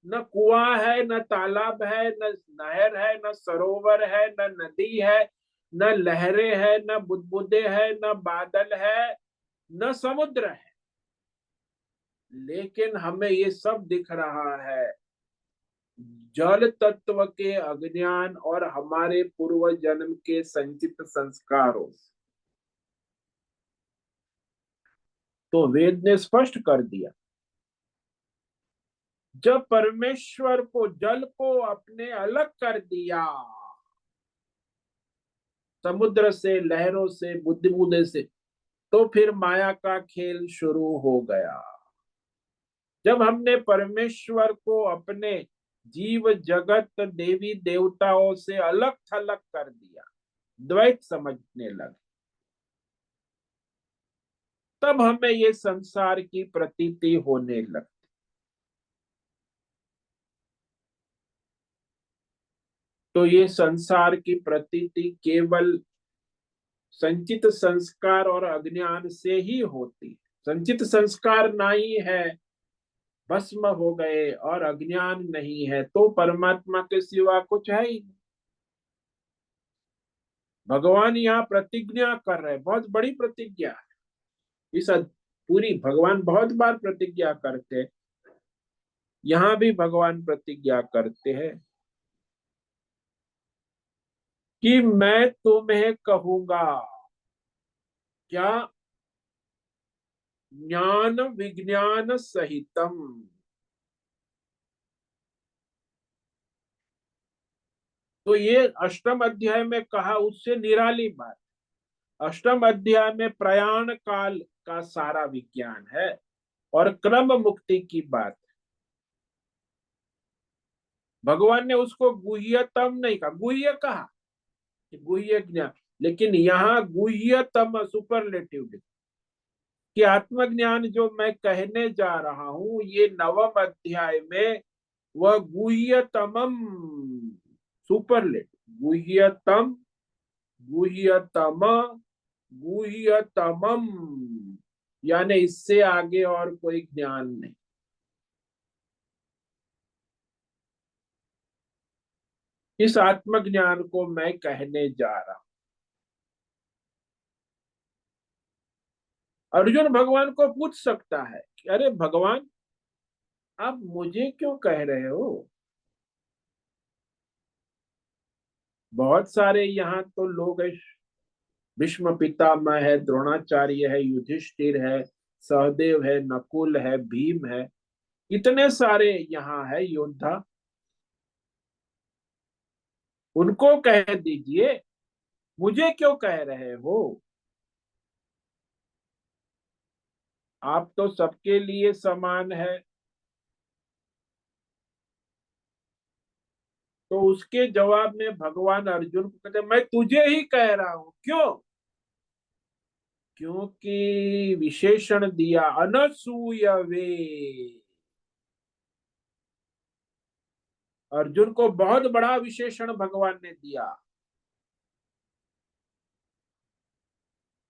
न कुआं है, न तालाब है, न नहर है, न सरोवर है, न नदी है, न लहरें है, न बुदबुदे है, न बादल है, न समुद्र है। लेकिन हमें ये सब दिख रहा है जल तत्व के अज्ञान और हमारे पूर्व जन्म के संचित संस्कारों से। तो वेद ने स्पष्ट कर दिया, जब परमेश्वर को, जल को अपने अलग कर दिया समुद्र से, लहरों से, बुदबुदे से, तो फिर माया का खेल शुरू हो गया। जब हमने परमेश्वर को अपने जीव जगत देवी देवताओं से अलग थलग कर दिया, द्वैत समझने लगे, तब हमें ये संसार की प्रतीति होने लगती। तो ये संसार की प्रतीति केवल संचित संस्कार और अज्ञान से ही होती। संचित संस्कार नहीं है, भस्म हो गए, और अज्ञान नहीं है, तो परमात्मा के सिवा कुछ है ही नहीं। भगवान यहाँ प्रतिज्ञा कर रहे, बहुत बड़ी प्रतिज्ञा है। पूरी भगवान बहुत बार प्रतिज्ञा करते, यहाँ भी भगवान प्रतिज्ञा करते हैं कि मैं तुम्हें कहूंगा क्या, ज्ञान विज्ञान सहितम। तो ये अष्टम अध्याय में कहा, उससे निराली बात। अष्टम अध्याय में प्रयाण काल का सारा विज्ञान है और क्रम मुक्ति की बात। भगवान ने उसको गुह्यतम नहीं कहा, गुह्य कहा, गुह्य ज्ञान, लेकिन यहाँ गुह्यतम सुपरलेटिव कि आत्मज्ञान जो मैं कहने जा रहा हूं, ये नवम अध्याय में वह गुह्यतमम, सुपरलेटिव, गुह्यतम, गुह्यतम, गुह्यतमम, यानी इससे आगे और कोई ज्ञान नहीं। इस आत्मज्ञान को मैं कहने जा रहा हूं। अर्जुन भगवान को पूछ सकता है कि अरे भगवान, आप मुझे क्यों कह रहे हो? बहुत सारे यहाँ तो लोग है, भीष्म पितामह है, द्रोणाचार्य है, युधिष्ठिर है, सहदेव है, नकुल है, भीम है, इतने सारे यहाँ है योद्धा, उनको कह दीजिए, मुझे क्यों कह रहे हो? आप तो सबके लिए समान है। तो उसके जवाब में भगवान अर्जुन को कहते, मैं तुझे ही कह रहा हूं। क्यों? क्योंकि विशेषण दिया, अनसूयवे। अर्जुन को बहुत बड़ा विशेषण भगवान ने दिया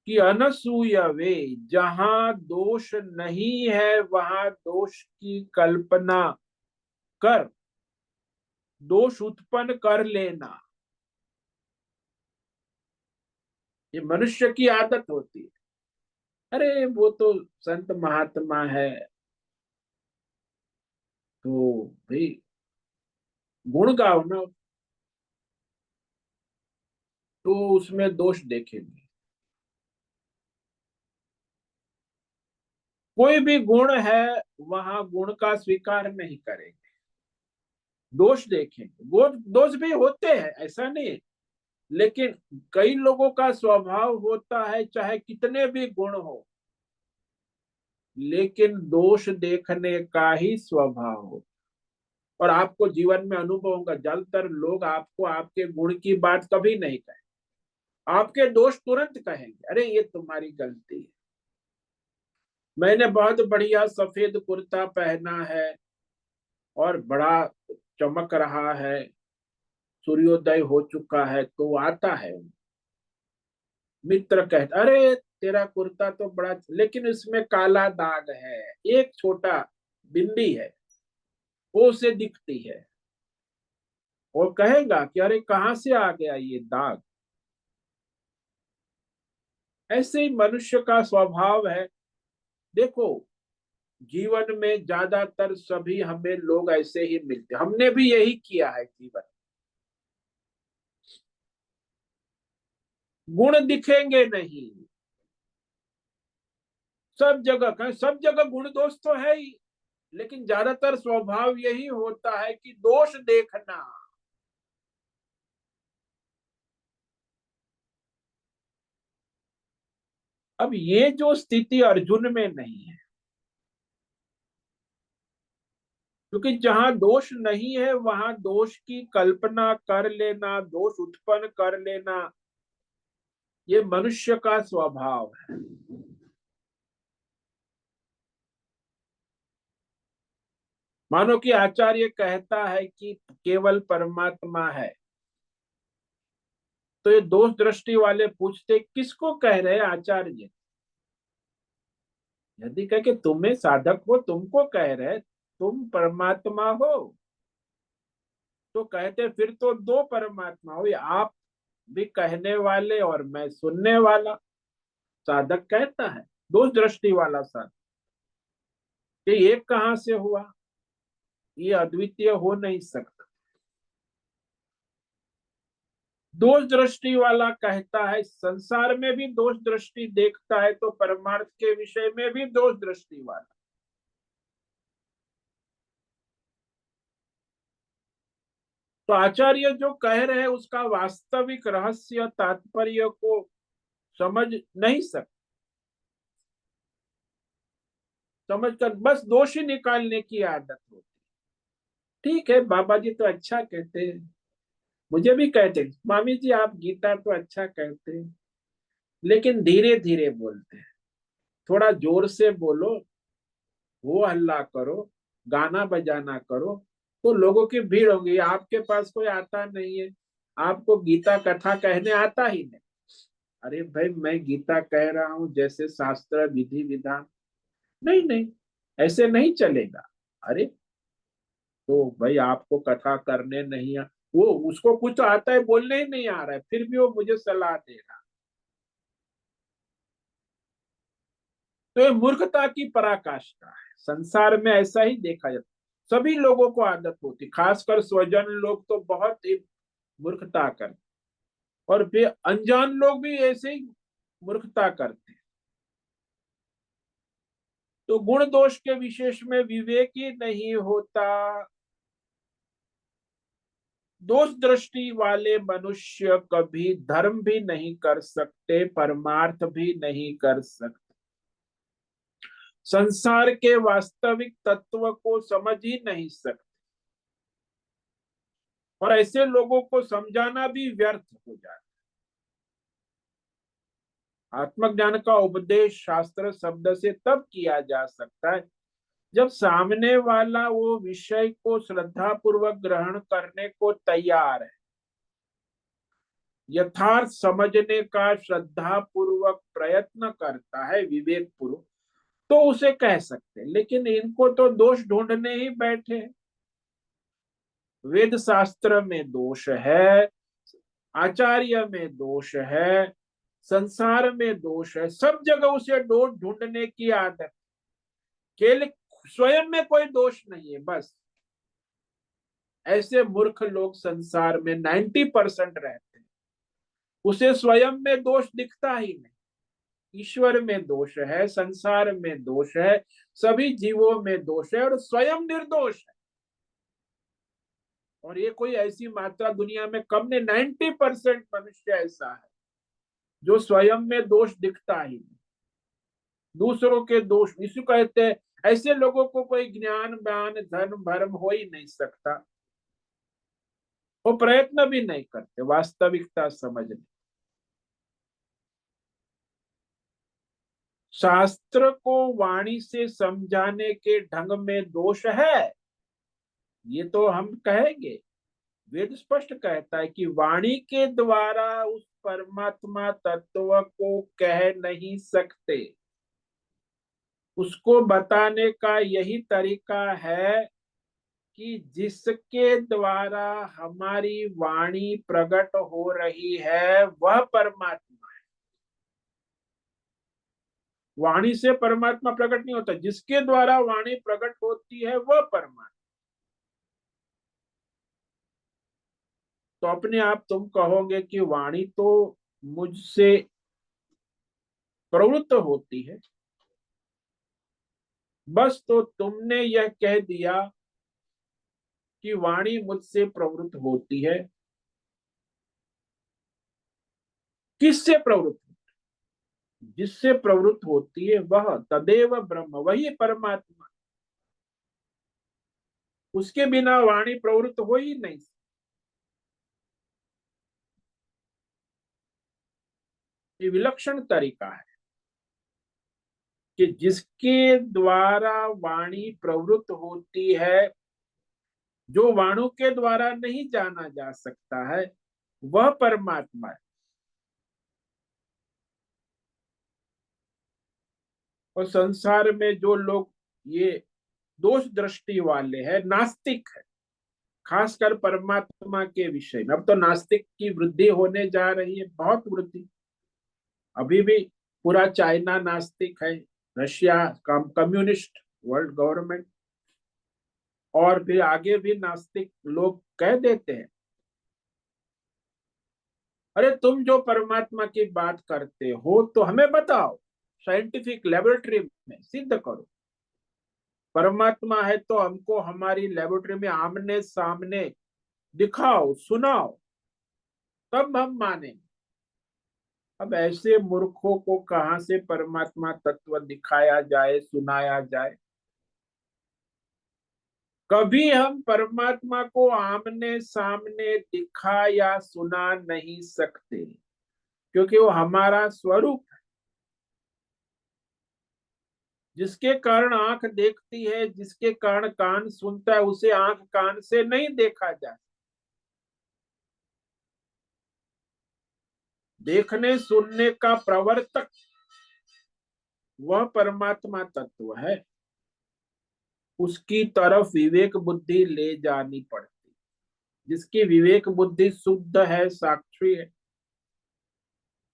कि अनसूयवे, जहां दोष नहीं है वहां दोष की कल्पना कर, दोष उत्पन्न कर लेना, ये मनुष्य की आदत होती है। अरे वो तो संत महात्मा है, तो भाई गुण गाओ ना, तो उसमें दोष देखेंगे। कोई भी गुण है वहां गुण का स्वीकार नहीं करेंगे, दोष देखेंगे। दोष भी होते हैं, ऐसा नहीं, लेकिन कई लोगों का स्वभाव होता है चाहे कितने भी गुण हो, लेकिन दोष देखने का ही स्वभाव हो। और आपको जीवन में अनुभव होगा, ज्यादातर लोग आपको आपके गुण की बात कभी नहीं कहें, आपके दोष तुरंत कहेंगे, अरे ये तुम्हारी गलती है, मैंने बहुत बढ़िया सफेद कुर्ता पहना है और बड़ा चमक रहा है, सूर्योदय हो चुका है, तो आता है मित्र कहता, अरे तेरा कुर्ता तो बड़ा, लेकिन इसमें काला दाग है, एक छोटा बिंदी है, वो उसे दिखती है, और कहेगा कि अरे कहाँ से आ गया ये दाग। ऐसे ही मनुष्य का स्वभाव है। देखो, जीवन में ज्यादातर सभी हमें लोग ऐसे ही मिलते, हमने भी यही किया है जीवन। गुण दिखेंगे नहीं, सब जगह गुण दोष तो है ही, लेकिन ज्यादातर स्वभाव यही होता है कि दोष देखना। अब ये जो स्थिति अर्जुन में नहीं है, क्योंकि जहां दोष नहीं है वहां दोष की कल्पना कर लेना, दोष उत्पन्न कर लेना, ये मनुष्य का स्वभाव है। मानो कि आचार्य कहता है कि केवल परमात्मा है, तो ये दोष दृष्टि वाले पूछते किसको कह रहे हैं आचार्य। यदि कह के तुम्हें साधक हो तुमको कह रहे, तुम परमात्मा हो, तो कहते फिर तो दो परमात्मा हो, आप भी कहने वाले और मैं सुनने वाला। साधक कहता है, दोष दृष्टि वाला साधक, कि एक कहां से हुआ, ये अद्वितीय हो नहीं सकता। दोष दृष्टि वाला कहता है संसार में भी दोष दृष्टि देखता है, तो परमार्थ के विषय में भी दोष दृष्टि वाला। तो आचार्य जो कह रहे हैं उसका वास्तविक रहस्य तात्पर्य को समझ नहीं सकते, समझकर बस दोष ही निकालने की आदत होती। ठीक है, बाबा जी तो अच्छा कहते हैं, मुझे भी कहते हैं मामी जी आप गीता तो अच्छा कहते हैं, लेकिन धीरे धीरे बोलते हैं, थोड़ा जोर से बोलो, वो हल्ला करो, गाना बजाना करो, तो लोगों की भीड़ होगी। आपके पास कोई आता नहीं है, आपको गीता कथा कहने आता ही नहीं। अरे भाई मैं गीता कह रहा हूं जैसे शास्त्र विधि विधान, नहीं नहीं ऐसे नहीं चलेगा। अरे तो भाई आपको कथा करने नहीं वो उसको कुछ तो आता है, बोलने ही नहीं आ रहा है, फिर भी वो मुझे सलाह दे रहा। तो ये मूर्खता की पराकाष्ठा है। संसार में ऐसा ही देखा जाता, सभी लोगों को आदत होती, खासकर स्वजन लोग तो बहुत ही मूर्खता करते, और फिर अनजान लोग भी ऐसे ही मूर्खता करते। तो गुण दोष के विशेष में विवेक ही नहीं होता। दोष दृष्टि वाले मनुष्य कभी धर्म भी नहीं कर सकते, परमार्थ भी नहीं कर सकते, संसार के वास्तविक तत्व को समझ ही नहीं सकते, और ऐसे लोगों को समझाना भी व्यर्थ हो जाता है। आत्मज्ञान का उपदेश शास्त्र शब्द से तब किया जा सकता है जब सामने वाला वो विषय को श्रद्धा पूर्वक ग्रहण करने को तैयार है, यथार्थ समझने का श्रद्धा पूर्वक प्रयत्न करता है, विवेक पूर्वक, तो उसे कह सकते हैं। लेकिन इनको तो दोष ढूंढने ही बैठे हैं। वेद शास्त्र में दोष है, आचार्य में दोष है, संसार में दोष है, सब जगह उसे दोष ढूंढने की आदत, केवल स्वयं में कोई दोष नहीं है बस। ऐसे मूर्ख लोग संसार में 90% रहते हैं, उसे स्वयं में दोष दिखता ही नहीं। ईश्वर में दोष है, संसार में दोष है, सभी जीवों में दोष है और स्वयं निर्दोष है। और ये कोई ऐसी मात्रा दुनिया में कम ने 90% मनुष्य ऐसा है जो स्वयं में दोष दिखता ही नहीं, दूसरों के दोष इसी कहते हैं। ऐसे लोगों को कोई ज्ञान ज्ञान धन भर्म हो ही नहीं सकता। वो प्रयत्न भी नहीं करते वास्तविकता समझने। शास्त्र को वाणी से समझाने के ढंग में दोष है, ये तो हम कहेंगे। वेद स्पष्ट कहता है कि वाणी के द्वारा उस परमात्मा तत्व को कह नहीं सकते। उसको बताने का यही तरीका है कि जिसके द्वारा हमारी वाणी प्रकट हो रही है वह परमात्मा है। वाणी से परमात्मा प्रकट नहीं होता, जिसके द्वारा वाणी प्रकट होती है वह परमात्मा। तो अपने आप तुम कहोगे कि वाणी तो मुझसे प्रवृत्त होती है, बस तो तुमने यह कह दिया कि वाणी मुझसे प्रवृत्त होती है। किससे प्रवृत्त? जिससे प्रवृत्त होती है वह तदेव ब्रह्म, वही परमात्मा। उसके बिना वाणी प्रवृत्त हो ही नहीं। ये विलक्षण तरीका है कि जिसके द्वारा वाणी प्रवृत्त होती है, जो वाणु के द्वारा नहीं जाना जा सकता है, वह परमात्मा है। और संसार में जो लोग ये दोष दृष्टि वाले हैं, नास्तिक है, खासकर परमात्मा के विषय में। अब तो नास्तिक की वृद्धि होने जा रही है, बहुत वृद्धि। अभी भी पूरा चाइना नास्तिक है, रशिया कम्युनिस्ट वर्ल्ड गवर्नमेंट, और फिर आगे भी नास्तिक लोग कह देते हैं अरे तुम जो परमात्मा की बात करते हो तो हमें बताओ, साइंटिफिक लेबोरेटरी में सिद्ध करो। परमात्मा है तो हमको हमारी लेबोरेटरी में आमने सामने दिखाओ, सुनाओ, तब हम मानेंगे। अब ऐसे मूर्खों को कहां से परमात्मा तत्व दिखाया जाए, सुनाया जाए? कभी हम परमात्मा को आमने सामने दिखा या सुना नहीं सकते, क्योंकि वो हमारा स्वरूप है। जिसके कारण आंख देखती है, जिसके कारण कान सुनता है, उसे आंख कान से नहीं देखा जा। देखने सुनने का प्रवर्तक वह परमात्मा तत्व है। उसकी तरफ विवेक बुद्धि ले जानी पड़ती। जिसकी विवेक बुद्धि शुद्ध है, साक्षी है,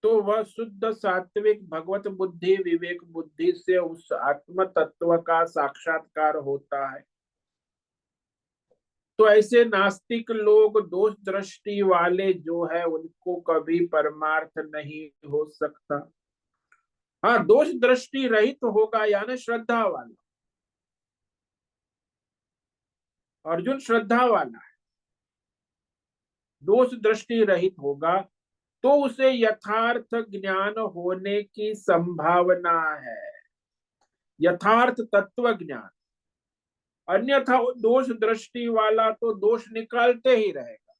तो वह शुद्ध सात्विक भगवत बुद्धि विवेक बुद्धि से उस आत्म तत्व का साक्षात्कार होता है। तो ऐसे नास्तिक लोग, दोष दृष्टि वाले जो है, उनको कभी परमार्थ नहीं हो सकता। हाँ, दोष दृष्टि रहित तो होगा, यानी श्रद्धा वाला। अर्जुन श्रद्धा वाला है, दोष दृष्टि रहित होगा तो उसे यथार्थ ज्ञान होने की संभावना है, यथार्थ तत्व ज्ञान। अन्यथा वो दोष दृष्टि वाला तो दोष निकालते ही रहेगा।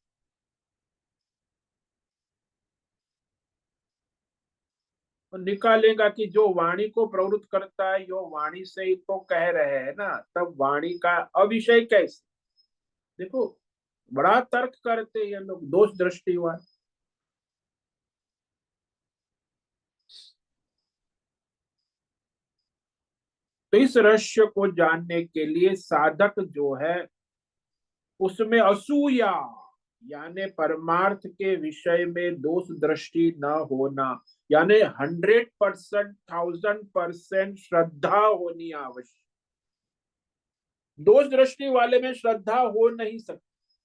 और निकालेगा कि जो वाणी को प्रवृत्त करता है, यो वाणी से ही तो कह रहे हैं ना, तब वाणी का अविषय कैसे? देखो, बड़ा तर्क करते ये लोग, दोष दृष्टि वाले। तो इस रहस्य को जानने के लिए साधक जो है, उसमें असूया यानी परमार्थ के विषय में दोष दृष्टि न होना, यानी 100%, 1000% श्रद्धा होनी आवश्यक। दोष दृष्टि वाले में श्रद्धा हो नहीं सकती,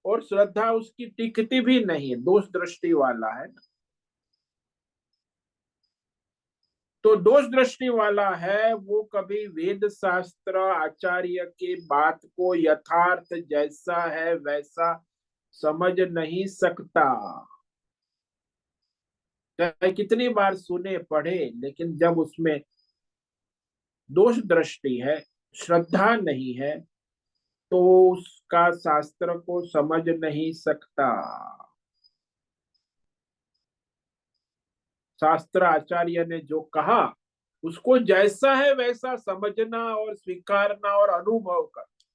और श्रद्धा उसकी टिकती भी नहीं है, दोष दृष्टि वाला है ना। तो दोष दृष्टि वाला है वो कभी वेद शास्त्र आचार्य के बात को यथार्थ जैसा है वैसा समझ नहीं सकता। चाहे कितनी बार सुने पढ़े, लेकिन जब उसमें दोष दृष्टि है, श्रद्धा नहीं है, तो उसका शास्त्र को समझ नहीं सकता। शास्त्र आचार्य ने जो कहा उसको जैसा है वैसा समझना और स्वीकारना और अनुभव करना,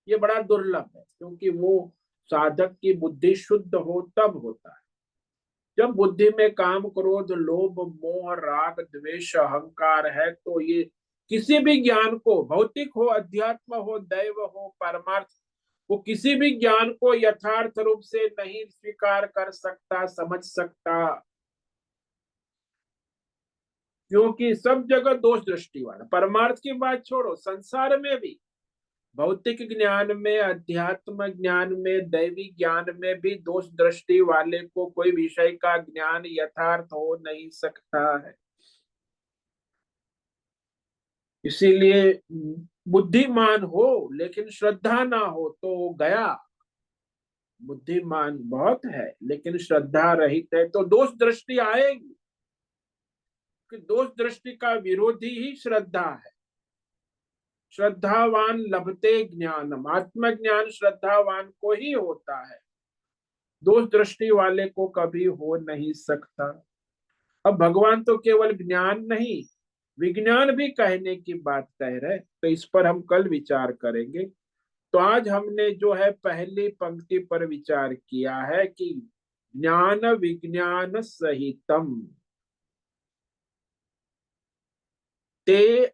ये बड़ा दुर्लभ है, क्योंकि वो साधक की बुद्धि शुद्ध हो तब होता है। जब बुद्धि में काम क्रोध लोभ मोह राग द्वेष अहंकार है, तो ये किसी भी ज्ञान को, भौतिक हो अध्यात्म हो दैव हो परमार्थ, वो किसी भी ज्ञान को यथार्थ रूप से नहीं स्वीकार कर सकता, समझ सकता, क्योंकि सब जगह दोष दृष्टि वाला। परमार्थ की बात छोड़ो, संसार में भी, भौतिक ज्ञान में, अध्यात्म ज्ञान में, दैवी ज्ञान में भी दोष दृष्टि वाले को कोई विषय का ज्ञान यथार्थ हो नहीं सकता है। इसीलिए बुद्धिमान हो लेकिन श्रद्धा ना हो तो गया। बुद्धिमान बहुत है लेकिन श्रद्धा रहित है तो दोष दृष्टि आएगी, कि दोष दृष्टि का विरोधी ही श्रद्धा है। श्रद्धावान लभते ज्ञानम, आत्मज्ञान श्रद्धावान को ही होता है, दोष दृष्टि वाले को कभी हो नहीं सकता। अब भगवान तो केवल ज्ञान नहीं, विज्ञान भी कहने की बात कह रहे, तो इस पर हम कल विचार करेंगे। तो आज हमने जो है पहली पंक्ति पर विचार किया है कि ज्ञान विज्ञान सहितम ते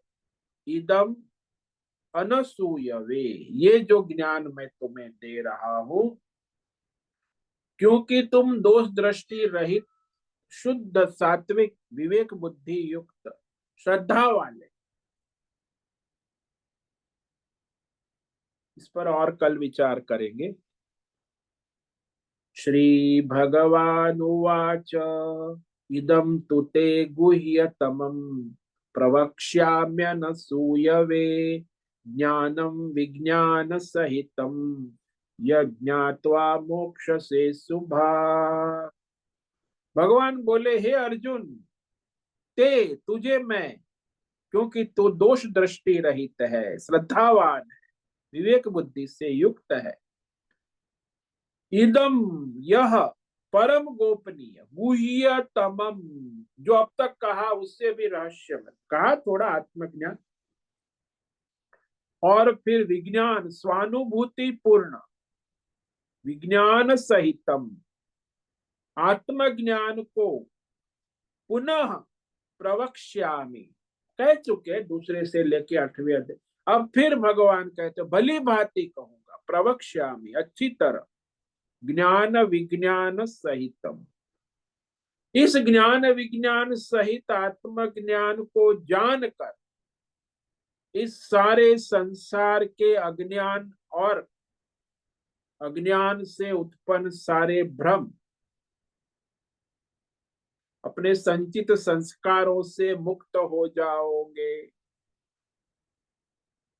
इदम अनसूयवे, ये जो ज्ञान मैं तुम्हें दे रहा हूं, क्योंकि तुम दोष दृष्टि रहित शुद्ध सात्विक विवेक बुद्धि युक्त श्रद्धा वाले, इस पर और कल विचार करेंगे। श्री भगवानुवाच इदं तु ते गुह्यतमं प्रवक्ष्याम्यनसूयवे ज्ञानं विज्ञानसहितं यज्ञात्वा मोक्षसे शुभात्। भगवान बोले, हे अर्जुन, ते तुझे मैं, क्योंकि तू दोष दृष्टि रहित है, श्रद्धावान है, विवेक बुद्धि से युक्त है, इदम यह परम गोपनीय गुह्यतमम, जो अब तक कहा उससे भी रहस्यमय कहा, थोड़ा आत्मज्ञान और फिर विज्ञान स्वानुभूति पूर्ण विज्ञान सहितम, आत्मज्ञान को पुनः प्रवक्ष्यामि, कह चुके दूसरे से लेके 8वें अध्याय, अब फिर भगवान कहते भली भांति कहूंगा, प्रवक्ष्यामि अच्छी तरह, ज्ञान विज्ञान सहितम, इस ज्ञान विज्ञान सहित आत्मज्ञान को जानकर इस सारे संसार के अज्ञान और अज्ञान से उत्पन्न सारे भ्रम, अपने संचित संस्कारों से मुक्त हो जाओगे,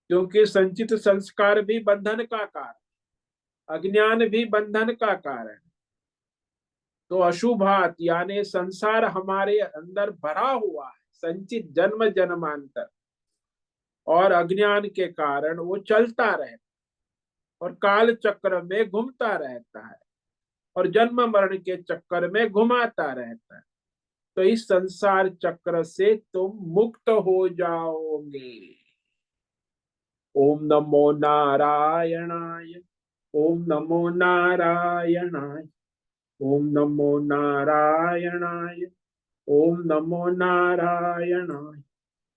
क्योंकि संचित संस्कार भी बंधन का कारण, अज्ञान भी बंधन का कारण। तो अशुभात यानी संसार हमारे अंदर भरा हुआ है, संचित जन्म जन्मांतर, और अज्ञान के कारण वो चलता रहता और काल चक्र में घूमता रहता है और जन्म मरण के चक्कर में घुमाता रहता है। तो इस संसार चक्र से तुम मुक्त हो जाओगे। ओम नमो नारायणाय, ओम नमो नारायणाय, ओम नमो नारायणाय, ओम नमो नारायणाय,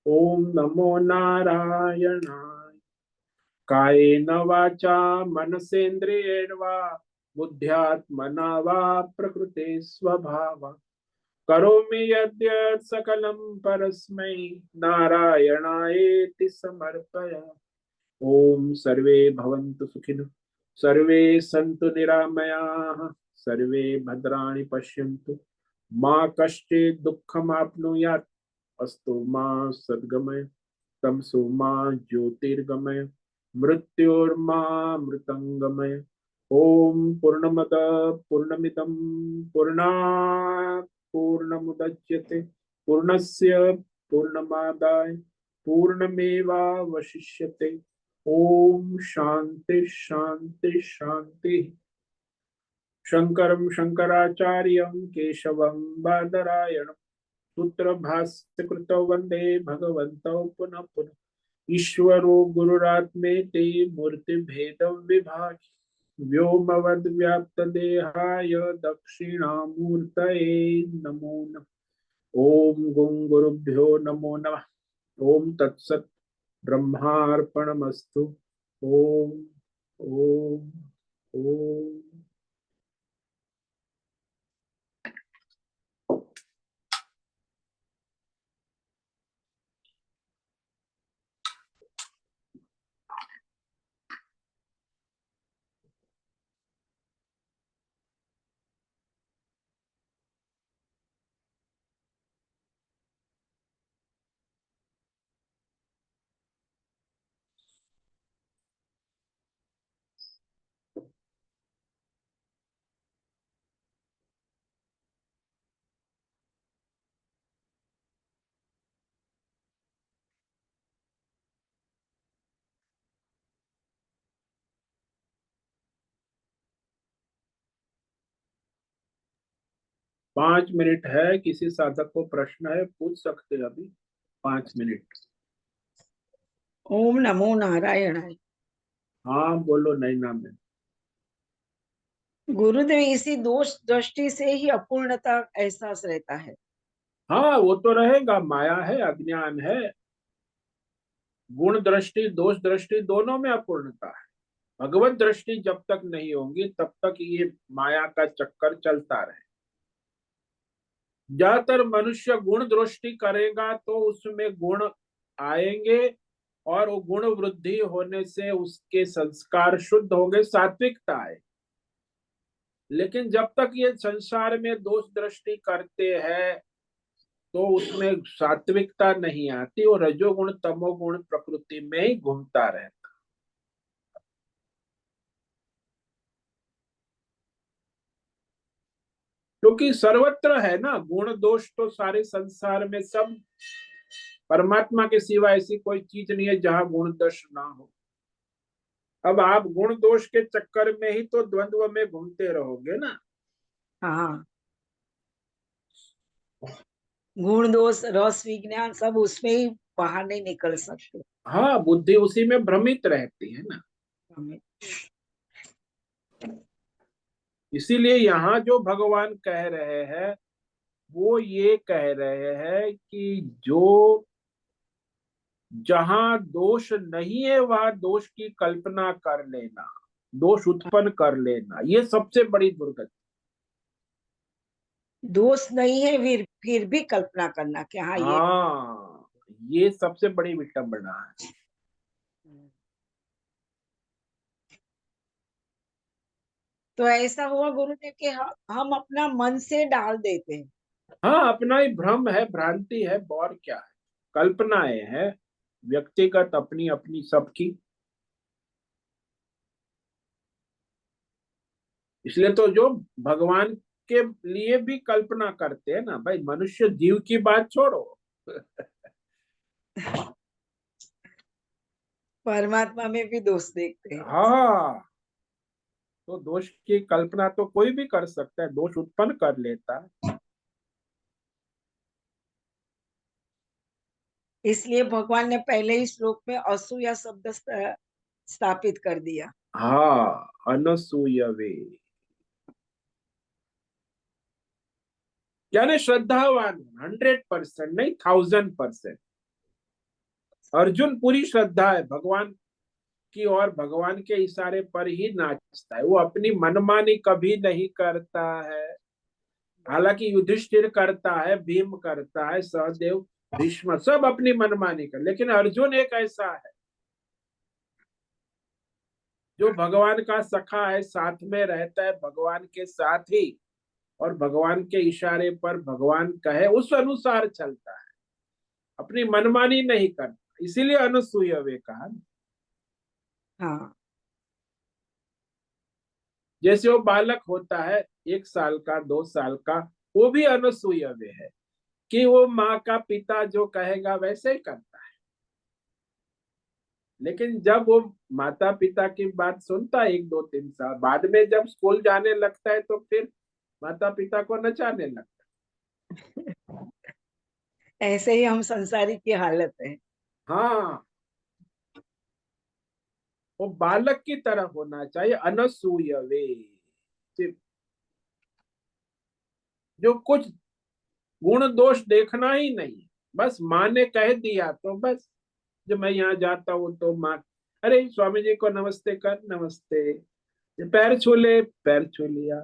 ओम नमो नारायणाय। कायेन वाचा मनसेन्द्रियेण वा बुद्ध्यात्मना वा प्रकृते स्वभावात् करोमि यद्यत् सकलं परस्मै नारायणायेति समर्पयामि। ओम सर्वे भवन्तु सुखिनः, सर्वे सन्तु निरामयाः, सर्वे भद्राणि पश्यन्तु, मा कश्चित् दुःखमाप्नुयात्। अस्तु मा सद्गमय, तमसो मा ज्योतिर्गमय, मृत्योर्मा मृतंगमय। ओम पूर्णमद पूर्णमिदं पूर्णात् पूर्णमुदच्यते पूर्णस्य पूर्णमादाय पूर्णमेवावशिष्यते। ओम शांति शांति शांति। शंकरं शंकराचार्यं केशवं बादरायणं सूत्र भाष्य कृतौ वंदे भगवन्तौ पुनः पुनः। ईश्वरो गुरुरात्मेति मूर्ति भेद विभाग व्योमवद् व्याप्त देहाय दक्षिणामूर्तये नमो नमः। ओम गुं गुरुभ्यो नमो नमः। ओम तत्सत् ब्रह्मार्पणमस्तु। ओम ओम ओम। 5 मिनट है, किसी साधक को प्रश्न है पूछ सकते हैं अभी 5 मिनट। ओम नमो नारायणाय। हाँ बोलो, नहीं नाम है। गुरुदेव, इसी दोष दृष्टि से ही अपूर्णता का एहसास रहता है। हाँ वो तो रहेगा, माया है, अज्ञान है। गुण दृष्टि दोष दृष्टि दोनों में अपूर्णता है। भगवत दृष्टि जब तक नहीं होगी तब तक ये माया का चक्कर चलता रहे। ज्यादातर मनुष्य गुण दृष्टि करेगा तो उसमें गुण आएंगे और वो गुण वृद्धि होने से उसके संस्कार शुद्ध होंगे, सात्विकता आए। लेकिन जब तक ये संसार में दोष दृष्टि करते हैं तो उसमें सात्विकता नहीं आती और रजोगुण तमोगुण प्रकृति में ही घूमता रहता। क्योंकि सर्वत्र है ना गुण दोष, तो सारे संसार में सब, परमात्मा के सिवा ऐसी कोई चीज नहीं है जहां गुण दोष ना हो। अब आप गुण दोष के चक्कर में ही तो द्वंद्व में घूमते रहोगे ना। हाँ, गुण दोष रस विज्ञान सब उसमें ही बाहर नहीं निकल सकते हाँ, बुद्धि उसी में भ्रमित रहती है ना। हमें। इसीलिए यहाँ जो भगवान कह रहे हैं वो ये कह रहे हैं कि जो जहां दोष नहीं है वहां दोष की कल्पना कर लेना, दोष उत्पन्न कर लेना, ये सबसे बड़ी दुर्गति। दोष नहीं है, फिर भी कल्पना करना कि हाँ ये। हाँ, ये सबसे बड़ी विडंबना है। तो ऐसा हुआ गुरुदेव कि हम अपना मन से डाल देते हैं। हाँ, अपना ही भ्रम है, भ्रांति है, और क्या है, कल्पनाएं हैं व्यक्तिगत अपनी अपनी सबकी। इसलिए तो जो भगवान के लिए भी कल्पना करते हैं ना भाई, मनुष्य जीव की बात छोड़ो। परमात्मा में भी दोष देखते हैं। हाँ, तो दोष की कल्पना तो कोई भी कर सकता है, दोष उत्पन्न कर लेता है। इसलिए भगवान ने पहले ही श्लोक में असूया शब्द स्थापित कर दिया। हाँ, अनसूयवे यानी श्रद्धावान, 100% नहीं, 1000%। अर्जुन पूरी श्रद्धा है भगवान की और भगवान के इशारे पर ही नाचता है, वो अपनी मनमानी कभी नहीं करता है। हालांकि युधिष्ठिर करता है, भीम करता है, सहदेव, भीष्म सब अपनी मनमानी कर, लेकिन अर्जुन एक ऐसा है जो भगवान का सखा है, साथ में रहता है भगवान के साथ ही, और भगवान के इशारे पर भगवान कहे उस अनुसार चलता है। अपनी मनमानी नहीं करना, इसीलिए अनुसूया वे कहा ना। हाँ जैसे वो बालक होता है 1 साल का 2 साल का, वो भी अनुसूया वे है कि वो माँ का पिता जो कहेगा वैसे ही करता है। लेकिन जब वो माता पिता की बात सुनता है 1 2 3 साल बाद में, जब स्कूल जाने लगता है तो फिर माता पिता को नचाने लगता ऐसे ही हम संसारी की हालत है। है। हाँ, वो बालक की तरह होना चाहिए, अनसूय वे, जो कुछ गुण दोष देखना ही नहीं, बस माँ ने कह दिया तो बस। जब मैं यहाँ जाता हूँ तो माँ, अरे स्वामी जी को नमस्ते कर, नमस्ते, पैर छू ले, पैर छू लिया।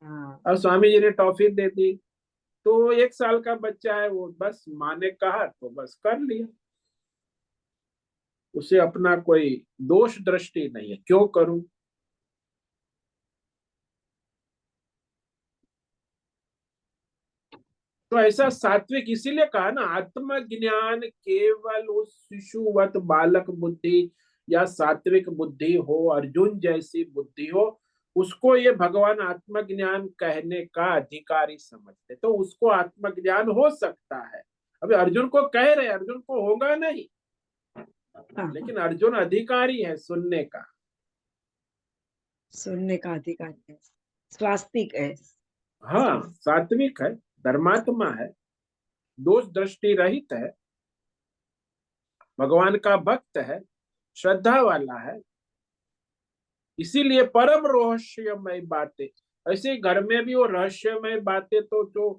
हाँ और स्वामी जी ने टॉफी दे दी, तो 1 साल का बच्चा है, वो बस माँ ने कहा तो बस कर लिया। उसे अपना कोई दोष दृष्टि नहीं है, क्यों करूं। तो ऐसा सात्विक इसीलिए कहा ना, आत्मज्ञान केवल उस शिशुवत बालक बुद्धि या सात्विक बुद्धि हो, अर्जुन जैसी बुद्धि हो, उसको ये भगवान आत्मज्ञान कहने का अधिकारी समझते, तो उसको आत्मज्ञान हो सकता है। अभी अर्जुन को कह रहे, अर्जुन को होगा नहीं, हाँ, लेकिन अर्जुन अधिकारी है सुनने का। सुनने का अधिकार है, स्वास्तिक है। हाँ, सात्विक है, धर्मात्मा है, दोष दृष्टि रहित है, भगवान का भक्त है, श्रद्धा वाला है, इसीलिए परम रहस्यमय बातें। ऐसे घर में भी वो रहस्यमय बातें तो जो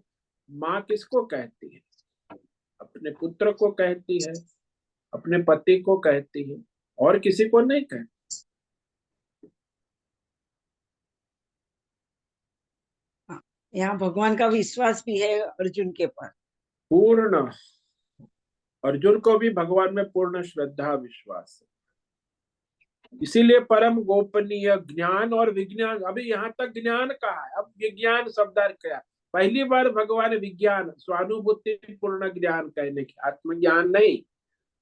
माँ किसको कहती है, अपने पुत्र को कहती है, अपने पति को कहती है, और किसी को नहीं कहती। हाँ, यहाँ भगवान का विश्वास भी है अर्जुन के पर। पूर्ण, अर्जुन को भी भगवान में पूर्ण श्रद्धा विश्वास है, इसीलिए परम गोपनीय ज्ञान और विज्ञान। अभी यहाँ तक ज्ञान कहा है, अब विज्ञान शब्दार्थ क्या, पहली बार भगवान विज्ञान स्वानुभूति पूर्ण ज्ञान कहने की, आत्मज्ञान नहीं,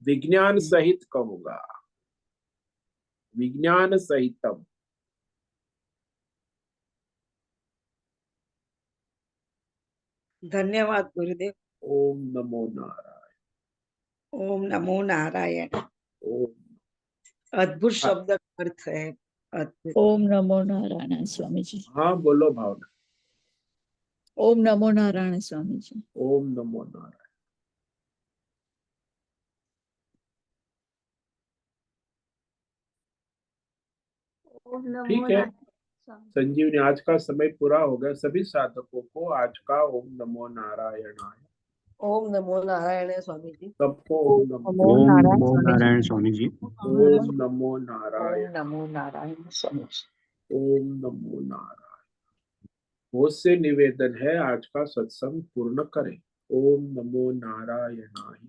विज्ञान सहित कहूंगा, विज्ञान सहितम। धन्यवाद गुरुदेव। ओम नमो नारायण। ओम नमो नारायण। ओम। अद्भुत हाँ, शब्द का अर्थ है, अद्भुत। ओम नमो नारायण स्वामी जी। हाँ बोलो भावना। ओम नमो नारायण स्वामी जी। ओम नमो नारायण। ओम नमो ठीक है नारायण। संजीवनी, आज का समय पूरा हो गया। सभी साधकों को आज का ओम नमो नारायणाय, ओम नमो नारायण स्वामी जी। सबको ओम नमो, ओम नमो नारायण स्वामी जी। ओम नमो ओम नारायण, नमो नारायण स्वामी जी। ओम नमो नारायण। बहुत से निवेदन है, आज का सत्संग पूर्ण करें। ओम नमो नारायणाय।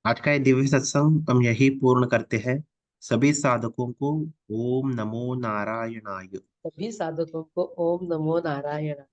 आज का ये दिव्य सत्संग हम यही पूर्ण करते हैं। सभी साधकों को ओम नमो नारायणाय। सभी साधकों को ओम नमो नारायण।